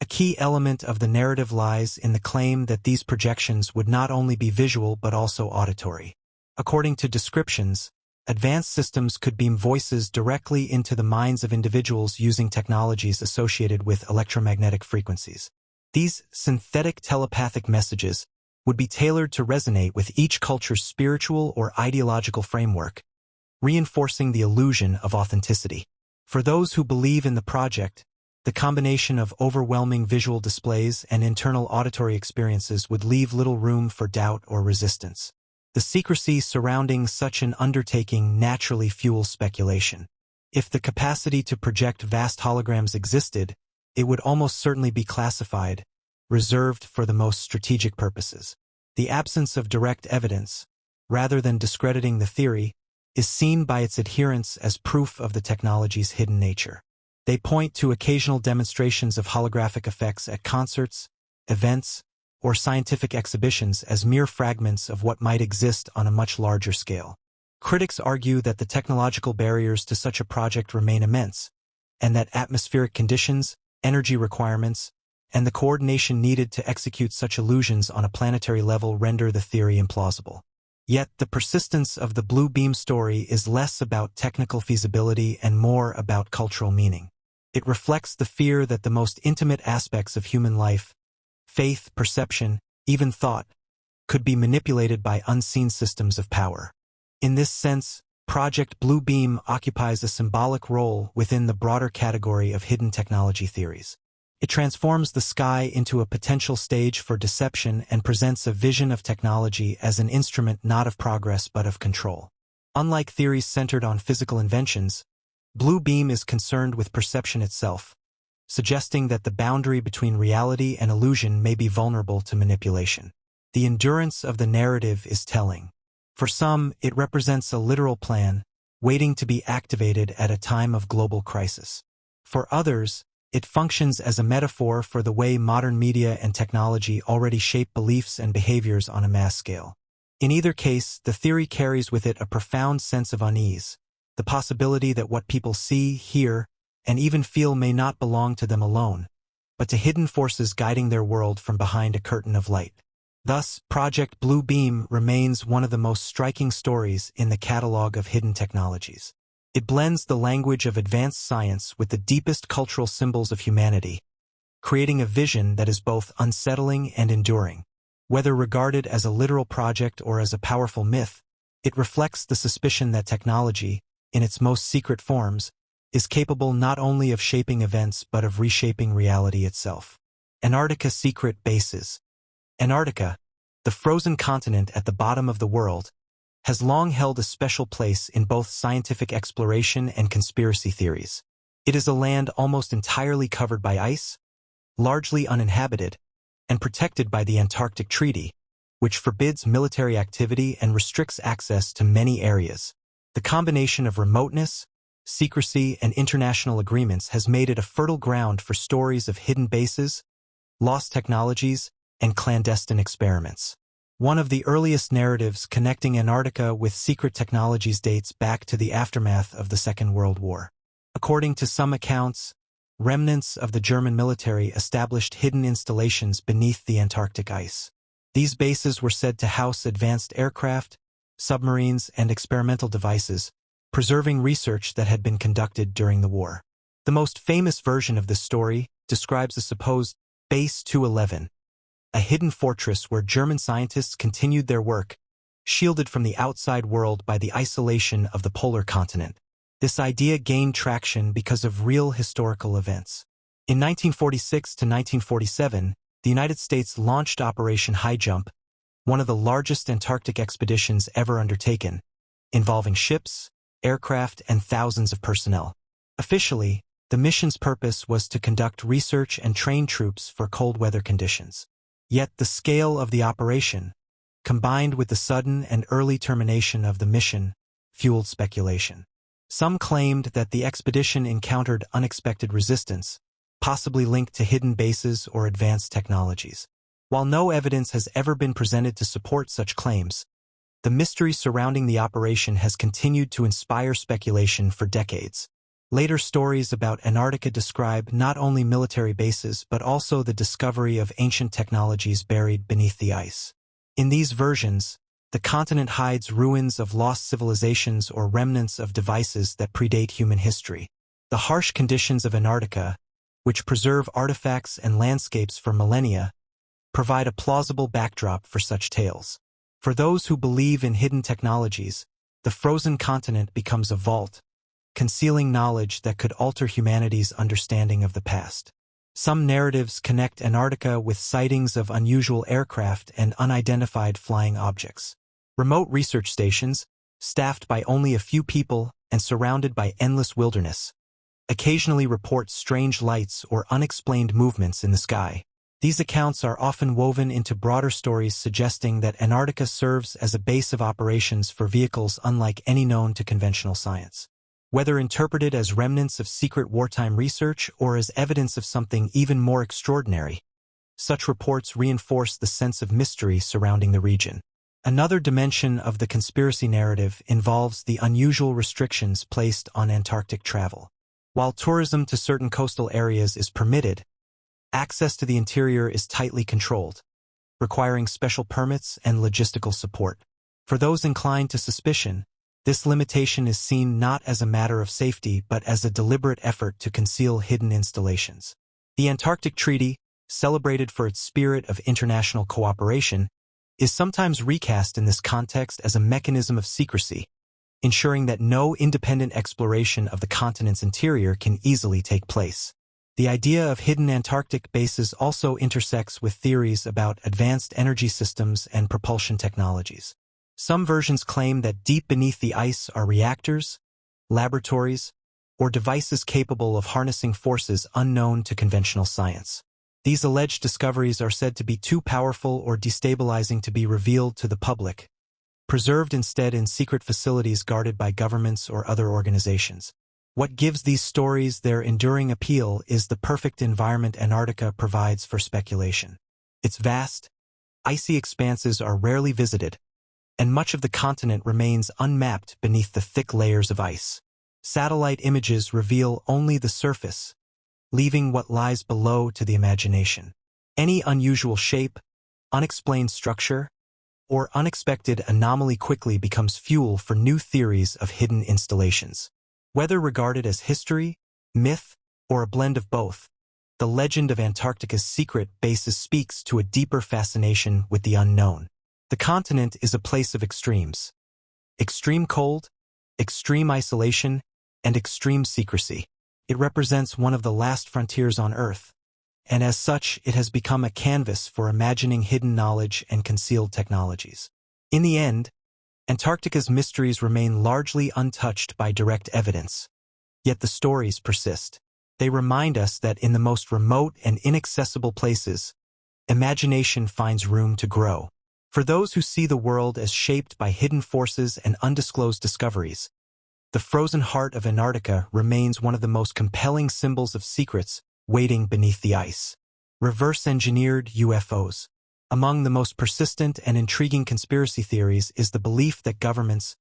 A key element of the narrative lies in the claim that these projections would not only be visual but also auditory. According to descriptions, advanced systems could beam voices directly into the minds of individuals using technologies associated with electromagnetic frequencies. These synthetic telepathic messages would be tailored to resonate with each culture's spiritual or ideological framework, reinforcing the illusion of authenticity. For those who believe in the project, the combination of overwhelming visual displays and internal auditory experiences would leave little room for doubt or resistance. The secrecy surrounding such an undertaking naturally fuels speculation. If the capacity to project vast holograms existed, it would almost certainly be classified, reserved for the most strategic purposes. The absence of direct evidence, rather than discrediting the theory, is seen by its adherents as proof of the technology's hidden nature. They point to occasional demonstrations of holographic effects at concerts, events, or scientific exhibitions as mere fragments of what might exist on a much larger scale. Critics argue that the technological barriers to such a project remain immense, and that atmospheric conditions, energy requirements, and the coordination needed to execute such illusions on a planetary level render the theory implausible. Yet the persistence of the Blue Beam story is less about technical feasibility and more about cultural meaning. It reflects the fear that the most intimate aspects of human life, faith, perception, even thought, could be manipulated by unseen systems of power. In this sense, Project Blue Beam occupies a symbolic role within the broader category of hidden technology theories. It transforms the sky into a potential stage for deception and presents a vision of technology as an instrument not of progress but of control. Unlike theories centered on physical inventions, Blue Beam is concerned with perception itself, suggesting that the boundary between reality and illusion may be vulnerable to manipulation. The endurance of the narrative is telling. For some, it represents a literal plan, waiting to be activated at a time of global crisis. For others, it functions as a metaphor for the way modern media and technology already shape beliefs and behaviors on a mass scale. In either case, the theory carries with it a profound sense of unease, the possibility that what people see, hear, and even feel may not belong to them alone, but to hidden forces guiding their world from behind a curtain of light. Thus, Project Blue Beam remains one of the most striking stories in the catalog of hidden technologies. It blends the language of advanced science with the deepest cultural symbols of humanity, creating a vision that is both unsettling and enduring. Whether regarded as a literal project or as a powerful myth, it reflects the suspicion that technology, in its most secret forms, is capable not only of shaping events but of reshaping reality itself. Antarctica Secret Bases. Antarctica, the frozen continent at the bottom of the world, has long held a special place in both scientific exploration and conspiracy theories. It is a land almost entirely covered by ice, largely uninhabited, and protected by the Antarctic Treaty, which forbids military activity and restricts access to many areas. The combination of remoteness, secrecy, and international agreements has made it a fertile ground for stories of hidden bases, lost technologies, and clandestine experiments. One of the earliest narratives connecting Antarctica with secret technologies dates back to the aftermath of the Second World War. According to some accounts, remnants of the German military established hidden installations beneath the Antarctic ice. These bases were said to house advanced aircraft, submarines, and experimental devices, preserving research that had been conducted during the war. The most famous version of this story describes a supposed Base 211, a hidden fortress where German scientists continued their work, shielded from the outside world by the isolation of the polar continent. This idea gained traction because of real historical events. In 1946 to 1947, the United States launched Operation High Jump, one of the largest Antarctic expeditions ever undertaken, involving ships, aircraft, and thousands of personnel. Officially, the mission's purpose was to conduct research and train troops for cold weather conditions. Yet the scale of the operation, combined with the sudden and early termination of the mission, fueled speculation. Some claimed that the expedition encountered unexpected resistance, possibly linked to hidden bases or advanced technologies. While no evidence has ever been presented to support such claims, the mystery surrounding the operation has continued to inspire speculation for decades. Later stories about Antarctica describe not only military bases but also the discovery of ancient technologies buried beneath the ice. In these versions, the continent hides ruins of lost civilizations or remnants of devices that predate human history. The harsh conditions of Antarctica, which preserve artifacts and landscapes for millennia, provide a plausible backdrop for such tales. For those who believe in hidden technologies, the frozen continent becomes a vault, concealing knowledge that could alter humanity's understanding of the past. Some narratives connect Antarctica with sightings of unusual aircraft and unidentified flying objects. Remote research stations, staffed by only a few people and surrounded by endless wilderness, occasionally report strange lights or unexplained movements in the sky. These accounts are often woven into broader stories suggesting that Antarctica serves as a base of operations for vehicles unlike any known to conventional science. Whether interpreted as remnants of secret wartime research or as evidence of something even more extraordinary, such reports reinforce the sense of mystery surrounding the region. Another dimension of the conspiracy narrative involves the unusual restrictions placed on Antarctic travel. While tourism to certain coastal areas is permitted, access to the interior is tightly controlled, requiring special permits and logistical support. For those inclined to suspicion, this limitation is seen not as a matter of safety but as a deliberate effort to conceal hidden installations. The Antarctic Treaty, celebrated for its spirit of international cooperation, is sometimes recast in this context as a mechanism of secrecy, ensuring that no independent exploration of the continent's interior can easily take place. The idea of hidden Antarctic bases also intersects with theories about advanced energy systems and propulsion technologies. Some versions claim that deep beneath the ice are reactors, laboratories, or devices capable of harnessing forces unknown to conventional science. These alleged discoveries are said to be too powerful or destabilizing to be revealed to the public, preserved instead in secret facilities guarded by governments or other organizations. What gives these stories their enduring appeal is the perfect environment Antarctica provides for speculation. Its vast, icy expanses are rarely visited, and much of the continent remains unmapped beneath the thick layers of ice. Satellite images reveal only the surface, leaving what lies below to the imagination. Any unusual shape, unexplained structure, or unexpected anomaly quickly becomes fuel for new theories of hidden installations. Whether regarded as history, myth, or a blend of both, the legend of Antarctica's secret bases speaks to a deeper fascination with the unknown. The continent is a place of extremes. Extreme cold, extreme isolation, and extreme secrecy. It represents one of the last frontiers on Earth, and as such it has become a canvas for imagining hidden knowledge and concealed technologies. In the end, Antarctica's mysteries remain largely untouched by direct evidence. Yet the stories persist. They remind us that in the most remote and inaccessible places, imagination finds room to grow. For those who see the world as shaped by hidden forces and undisclosed discoveries, the frozen heart of Antarctica remains one of the most compelling symbols of secrets waiting beneath the ice. Reverse-engineered UFOs. Among the most persistent and intriguing conspiracy theories is the belief that governments,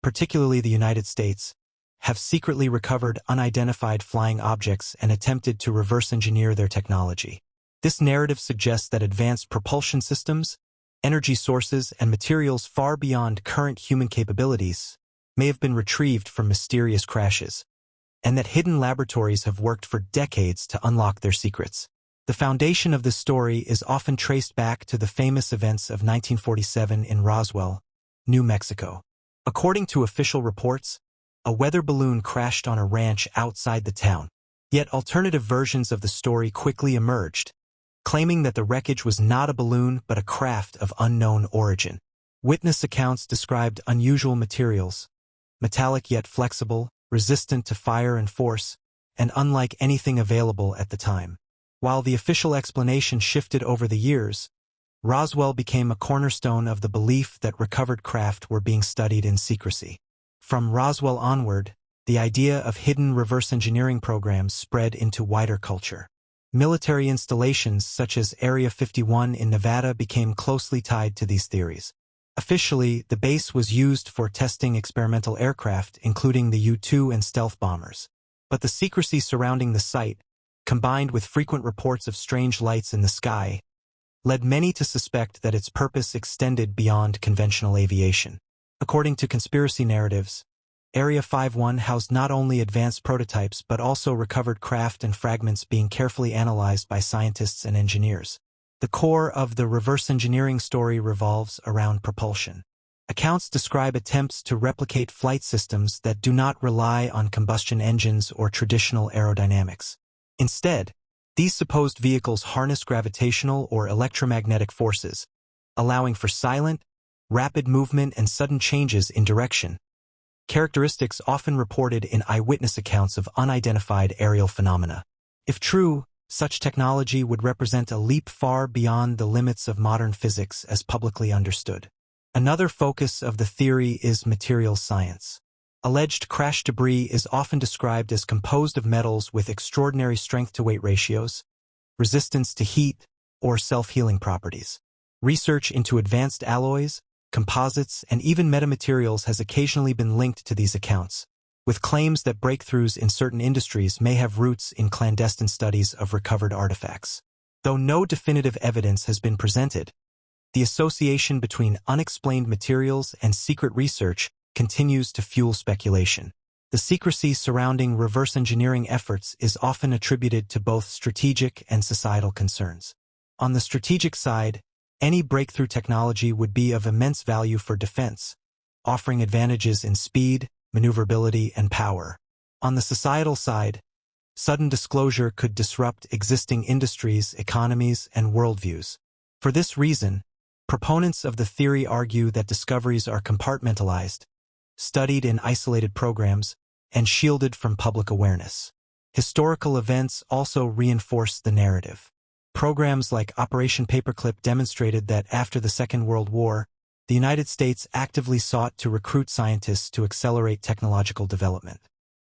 particularly the United States, have secretly recovered unidentified flying objects and attempted to reverse-engineer their technology. This narrative suggests that advanced propulsion systems, energy sources, and materials far beyond current human capabilities may have been retrieved from mysterious crashes, and that hidden laboratories have worked for decades to unlock their secrets. The foundation of this story is often traced back to the famous events of 1947 in Roswell, New Mexico. According to official reports, a weather balloon crashed on a ranch outside the town. Yet alternative versions of the story quickly emerged, claiming that the wreckage was not a balloon but a craft of unknown origin. Witness accounts described unusual materials, metallic yet flexible, resistant to fire and force, and unlike anything available at the time. While the official explanation shifted over the years, Roswell became a cornerstone of the belief that recovered craft were being studied in secrecy. From Roswell onward, the idea of hidden reverse engineering programs spread into wider culture. Military installations such as Area 51 in Nevada became closely tied to these theories. Officially, the base was used for testing experimental aircraft, including the U-2 and stealth bombers. But the secrecy surrounding the site, combined with frequent reports of strange lights in the sky, led many to suspect that its purpose extended beyond conventional aviation. According to conspiracy narratives, Area 51 housed not only advanced prototypes but also recovered craft and fragments being carefully analyzed by scientists and engineers. The core of the reverse engineering story revolves around propulsion. Accounts describe attempts to replicate flight systems that do not rely on combustion engines or traditional aerodynamics. Instead, these supposed vehicles harness gravitational or electromagnetic forces, allowing for silent, rapid movement and sudden changes in direction, characteristics often reported in eyewitness accounts of unidentified aerial phenomena. If true, such technology would represent a leap far beyond the limits of modern physics as publicly understood. Another focus of the theory is materials science. Alleged crash debris is often described as composed of metals with extraordinary strength-to-weight ratios, resistance to heat, or self-healing properties. Research into advanced alloys, composites, and even metamaterials has occasionally been linked to these accounts, with claims that breakthroughs in certain industries may have roots in clandestine studies of recovered artifacts. Though no definitive evidence has been presented, the association between unexplained materials and secret research continues to fuel speculation. The secrecy surrounding reverse engineering efforts is often attributed to both strategic and societal concerns. On the strategic side, any breakthrough technology would be of immense value for defense, offering advantages in speed, maneuverability, and power. On the societal side, sudden disclosure could disrupt existing industries, economies, and worldviews. For this reason, proponents of the theory argue that discoveries are compartmentalized, studied in isolated programs, and shielded from public awareness. Historical events also reinforce the narrative. Programs like Operation Paperclip demonstrated that after the Second World War, the United States actively sought to recruit scientists to accelerate technological development.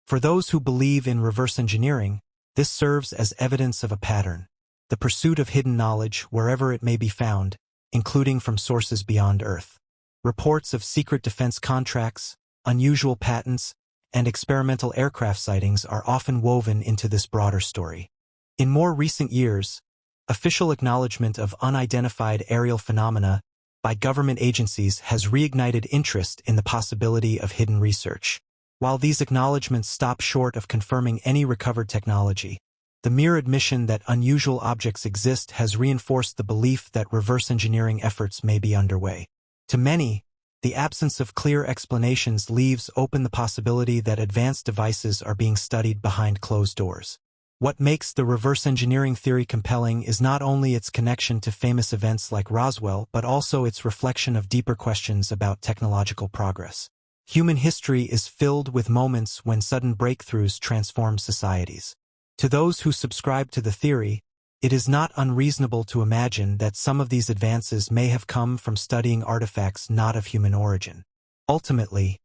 For those who believe in reverse engineering, this serves as evidence of a pattern: the pursuit of hidden knowledge wherever it may be found, including from sources beyond Earth. Reports of secret defense contracts, unusual patents, and experimental aircraft sightings are often woven into this broader story. In more recent years, official acknowledgement of unidentified aerial phenomena by government agencies has reignited interest in the possibility of hidden research. While these acknowledgements stop short of confirming any recovered technology, the mere admission that unusual objects exist has reinforced the belief that reverse engineering efforts may be underway. To many, the absence of clear explanations leaves open the possibility that advanced devices are being studied behind closed doors. What makes the reverse engineering theory compelling is not only its connection to famous events like Roswell, but also its reflection of deeper questions about technological progress. Human history is filled with moments when sudden breakthroughs transform societies. To those who subscribe to the theory, it is not unreasonable to imagine that some of these advances may have come from studying artifacts not of human origin. Ultimately,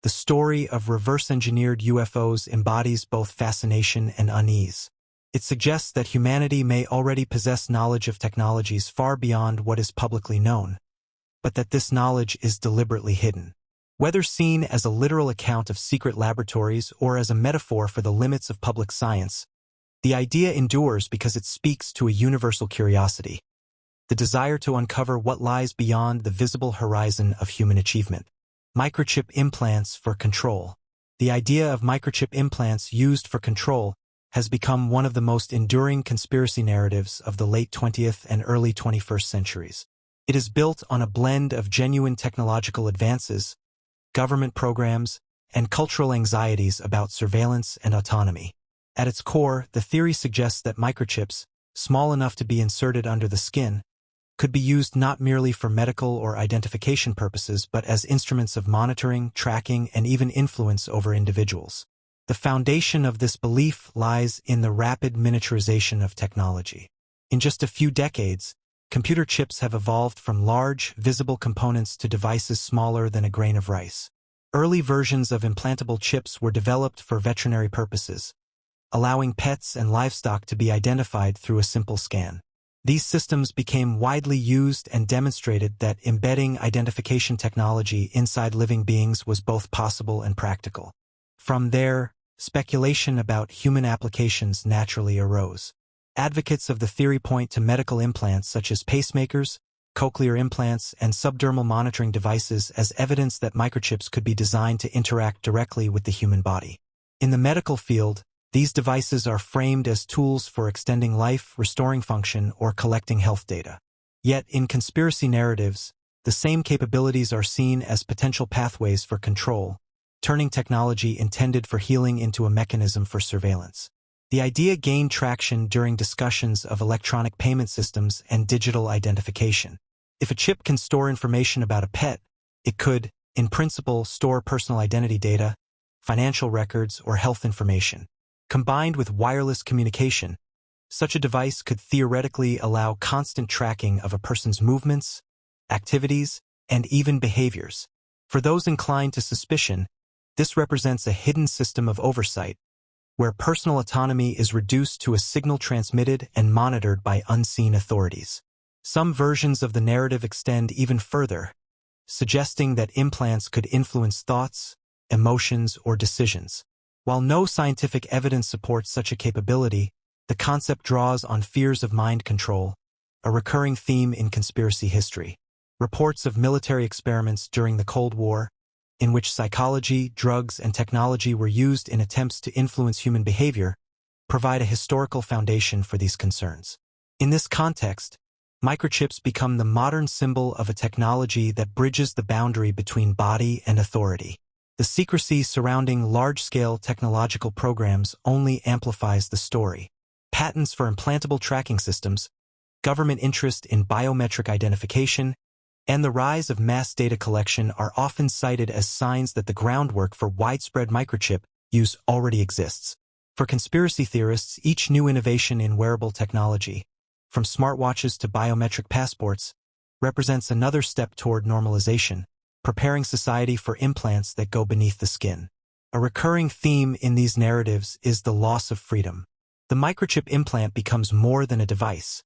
the story of reverse-engineered UFOs embodies both fascination and unease. It suggests that humanity may already possess knowledge of technologies far beyond what is publicly known, but that this knowledge is deliberately hidden. Whether seen as a literal account of secret laboratories or as a metaphor for the limits of public science, the idea endures because it speaks to a universal curiosity, the desire to uncover what lies beyond the visible horizon of human achievement. Microchip implants for control. The idea of microchip implants used for control has become one of the most enduring conspiracy narratives of the late 20th and early 21st centuries. It is built on a blend of genuine technological advances, government programs, and cultural anxieties about surveillance and autonomy. At its core, the theory suggests that microchips, small enough to be inserted under the skin, could be used not merely for medical or identification purposes but as instruments of monitoring, tracking, and even influence over individuals. The foundation of this belief lies in the rapid miniaturization of technology. In just a few decades, computer chips have evolved from large, visible components to devices smaller than a grain of rice. Early versions of implantable chips were developed for veterinary purposes, allowing pets and livestock to be identified through a simple scan. These systems became widely used and demonstrated that embedding identification technology inside living beings was both possible and practical. From there, speculation about human applications naturally arose. Advocates of the theory point to medical implants such as pacemakers, cochlear implants, and subdermal monitoring devices as evidence that microchips could be designed to interact directly with the human body. In the medical field, these devices are framed as tools for extending life, restoring function, or collecting health data. Yet, in conspiracy narratives, the same capabilities are seen as potential pathways for control, turning technology intended for healing into a mechanism for surveillance. The idea gained traction during discussions of electronic payment systems and digital identification. If a chip can store information about a pet, it could, in principle, store personal identity data, financial records, or health information. Combined with wireless communication, such a device could theoretically allow constant tracking of a person's movements, activities, and even behaviors. For those inclined to suspicion, this represents a hidden system of oversight, where personal autonomy is reduced to a signal transmitted and monitored by unseen authorities. Some versions of the narrative extend even further, suggesting that implants could influence thoughts, emotions, or decisions. While no scientific evidence supports such a capability, the concept draws on fears of mind control, a recurring theme in conspiracy history. Reports of military experiments during the Cold War, in which psychology, drugs, and technology were used in attempts to influence human behavior, provide a historical foundation for these concerns. In this context, microchips become the modern symbol of a technology that bridges the boundary between body and authority. The secrecy surrounding large-scale technological programs only amplifies the story. Patents for implantable tracking systems, government interest in biometric identification, and the rise of mass data collection are often cited as signs that the groundwork for widespread microchip use already exists. For conspiracy theorists, each new innovation in wearable technology, from smartwatches to biometric passports, represents another step toward normalization, preparing society for implants that go beneath the skin. A recurring theme in these narratives is the loss of freedom. The microchip implant becomes more than a device.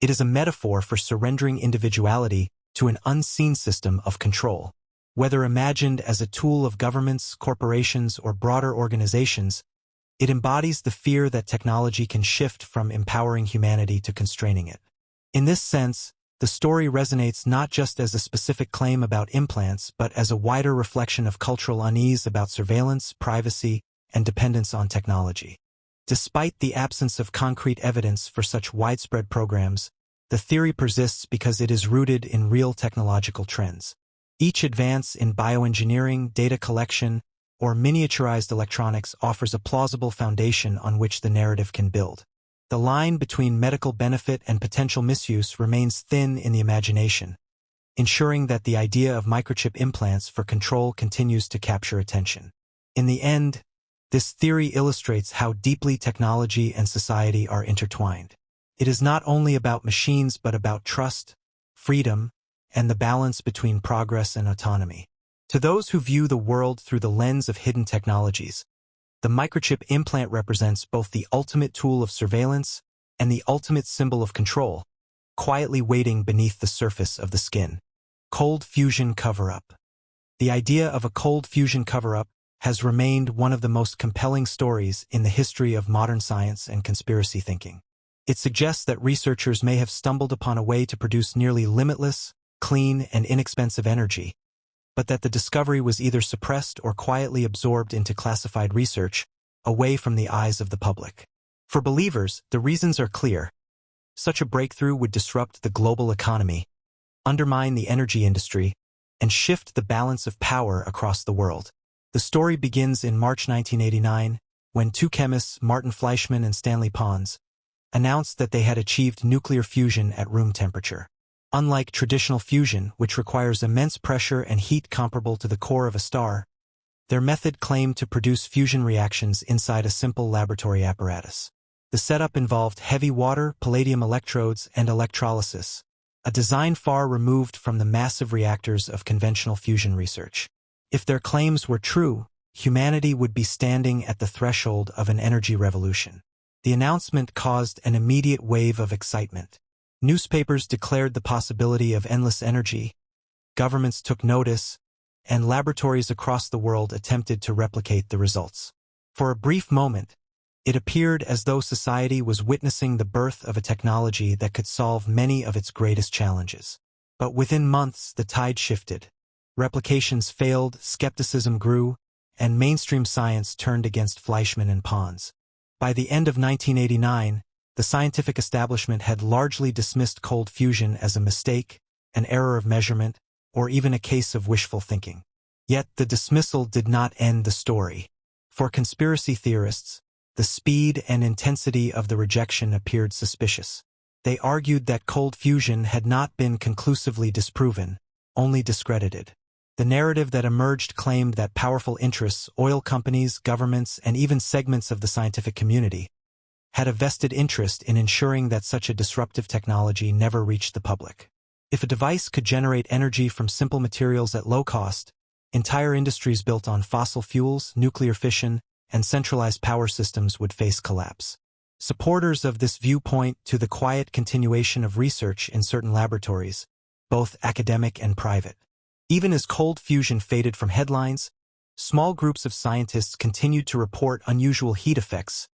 It is a metaphor for surrendering individuality to an unseen system of control. Whether imagined as a tool of governments, corporations, or broader organizations, it embodies the fear that technology can shift from empowering humanity to constraining it. In this sense, the story resonates not just as a specific claim about implants, but as a wider reflection of cultural unease about surveillance, privacy, and dependence on technology. Despite the absence of concrete evidence for such widespread programs, the theory persists because it is rooted in real technological trends. Each advance in bioengineering, data collection, or miniaturized electronics offers a plausible foundation on which the narrative can build. The line between medical benefit and potential misuse remains thin in the imagination, ensuring that the idea of microchip implants for control continues to capture attention. In the end, this theory illustrates how deeply technology and society are intertwined. It is not only about machines but about trust, freedom, and the balance between progress and autonomy. To those who view the world through the lens of hidden technologies, the microchip implant represents both the ultimate tool of surveillance and the ultimate symbol of control, quietly waiting beneath the surface of the skin. Cold fusion cover-up. The idea of a cold fusion cover-up has remained one of the most compelling stories in the history of modern science and conspiracy thinking. It suggests that researchers may have stumbled upon a way to produce nearly limitless, clean, and inexpensive energy, but that the discovery was either suppressed or quietly absorbed into classified research, away from the eyes of the public. For believers, the reasons are clear. Such a breakthrough would disrupt the global economy, undermine the energy industry, and shift the balance of power across the world. The story begins in March 1989, when two chemists, Martin Fleischmann and Stanley Pons, announced that they had achieved nuclear fusion at room temperature. Unlike traditional fusion, which requires immense pressure and heat comparable to the core of a star, their method claimed to produce fusion reactions inside a simple laboratory apparatus. The setup involved heavy water, palladium electrodes, and electrolysis, a design far removed from the massive reactors of conventional fusion research. If their claims were true, humanity would be standing at the threshold of an energy revolution. The announcement caused an immediate wave of excitement. Newspapers declared the possibility of endless energy, governments took notice, and laboratories across the world attempted to replicate the results. For a brief moment, it appeared as though society was witnessing the birth of a technology that could solve many of its greatest challenges. But within months, the tide shifted. Replications failed, skepticism grew, and mainstream science turned against Fleischmann and Pons. By the end of 1989, the scientific establishment had largely dismissed cold fusion as a mistake, an error of measurement, or even a case of wishful thinking. Yet the dismissal did not end the story. For conspiracy theorists, the speed and intensity of the rejection appeared suspicious. They argued that cold fusion had not been conclusively disproven, only discredited. The narrative that emerged claimed that powerful interests, oil companies, governments, and even segments of the scientific community, had a vested interest in ensuring that such a disruptive technology never reached the public. If a device could generate energy from simple materials at low cost, entire industries built on fossil fuels, nuclear fission, and centralized power systems would face collapse. Supporters of this view point to the quiet continuation of research in certain laboratories, both academic and private. Even as cold fusion faded from headlines, small groups of scientists continued to report unusual heat effects,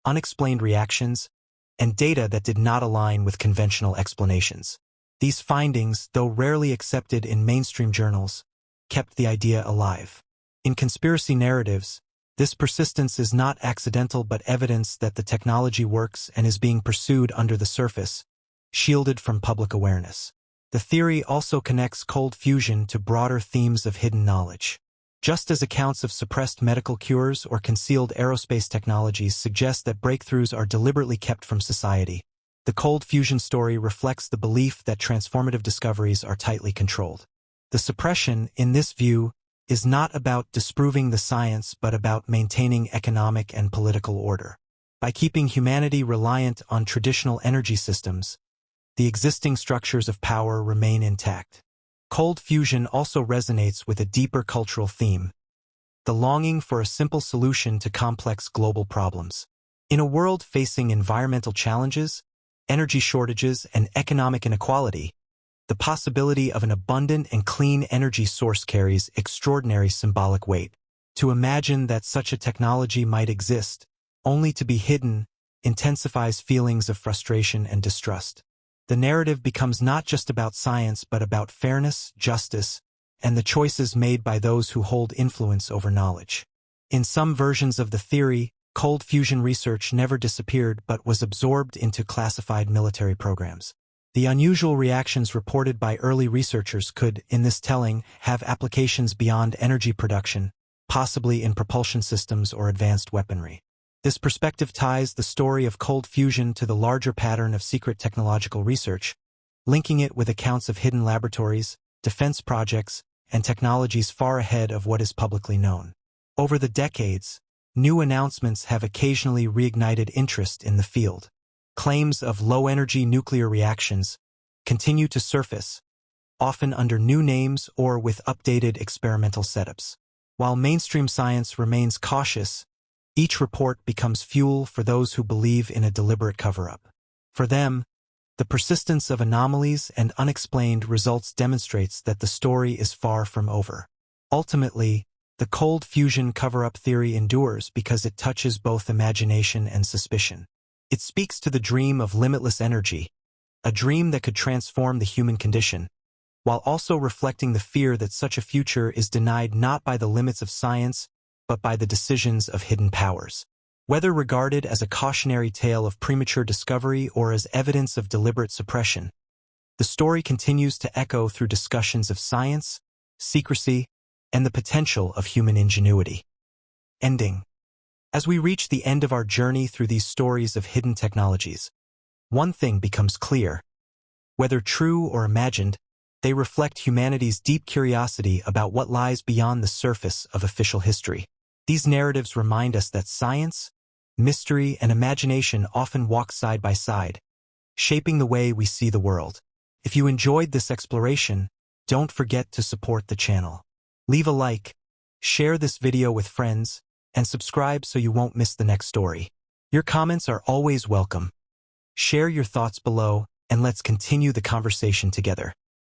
unexplained reactions, and data that did not align with conventional explanations. These findings, though rarely accepted in mainstream journals, kept the idea alive. In conspiracy narratives, this persistence is not accidental but evidence that the technology works and is being pursued under the surface, shielded from public awareness. The theory also connects cold fusion to broader themes of hidden knowledge. Just as accounts of suppressed medical cures or concealed aerospace technologies suggest that breakthroughs are deliberately kept from society, the cold fusion story reflects the belief that transformative discoveries are tightly controlled. The suppression, in this view, is not about disproving the science but about maintaining economic and political order. By keeping humanity reliant on traditional energy systems, the existing structures of power remain intact. Cold fusion also resonates with a deeper cultural theme, the longing for a simple solution to complex global problems. In a world facing environmental challenges, energy shortages, and economic inequality, the possibility of an abundant and clean energy source carries extraordinary symbolic weight. To imagine that such a technology might exist, only to be hidden, intensifies feelings of frustration and distrust. The narrative becomes not just about science but about fairness, justice, and the choices made by those who hold influence over knowledge. In some versions of the theory, cold fusion research never disappeared but was absorbed into classified military programs. The unusual reactions reported by early researchers could, in this telling, have applications beyond energy production, possibly in propulsion systems or advanced weaponry. This perspective ties the story of cold fusion to the larger pattern of secret technological research, linking it with accounts of hidden laboratories, defense projects, and technologies far ahead of what is publicly known. Over the decades, new announcements have occasionally reignited interest in the field. Claims of low-energy nuclear reactions continue to surface, often under new names or with updated experimental setups. While mainstream science remains cautious, each report becomes fuel for those who believe in a deliberate cover-up. For them, the persistence of anomalies and unexplained results demonstrates that the story is far from over. Ultimately, the cold fusion cover-up theory endures because it touches both imagination and suspicion. It speaks to the dream of limitless energy, a dream that could transform the human condition, while also reflecting the fear that such a future is denied not by the limits of science, but by the decisions of hidden powers. Whether regarded as a cautionary tale of premature discovery or as evidence of deliberate suppression, the story continues to echo through discussions of science, secrecy, and the potential of human ingenuity. Ending. As we reach the end of our journey through these stories of hidden technologies, one thing becomes clear. Whether true or imagined, they reflect humanity's deep curiosity about what lies beyond the surface of official history. These narratives remind us that science, mystery, and imagination often walk side by side, shaping the way we see the world. If you enjoyed this exploration, don't forget to support the channel. Leave a like, share this video with friends, and subscribe so you won't miss the next story. Your comments are always welcome. Share your thoughts below, and let's continue the conversation together.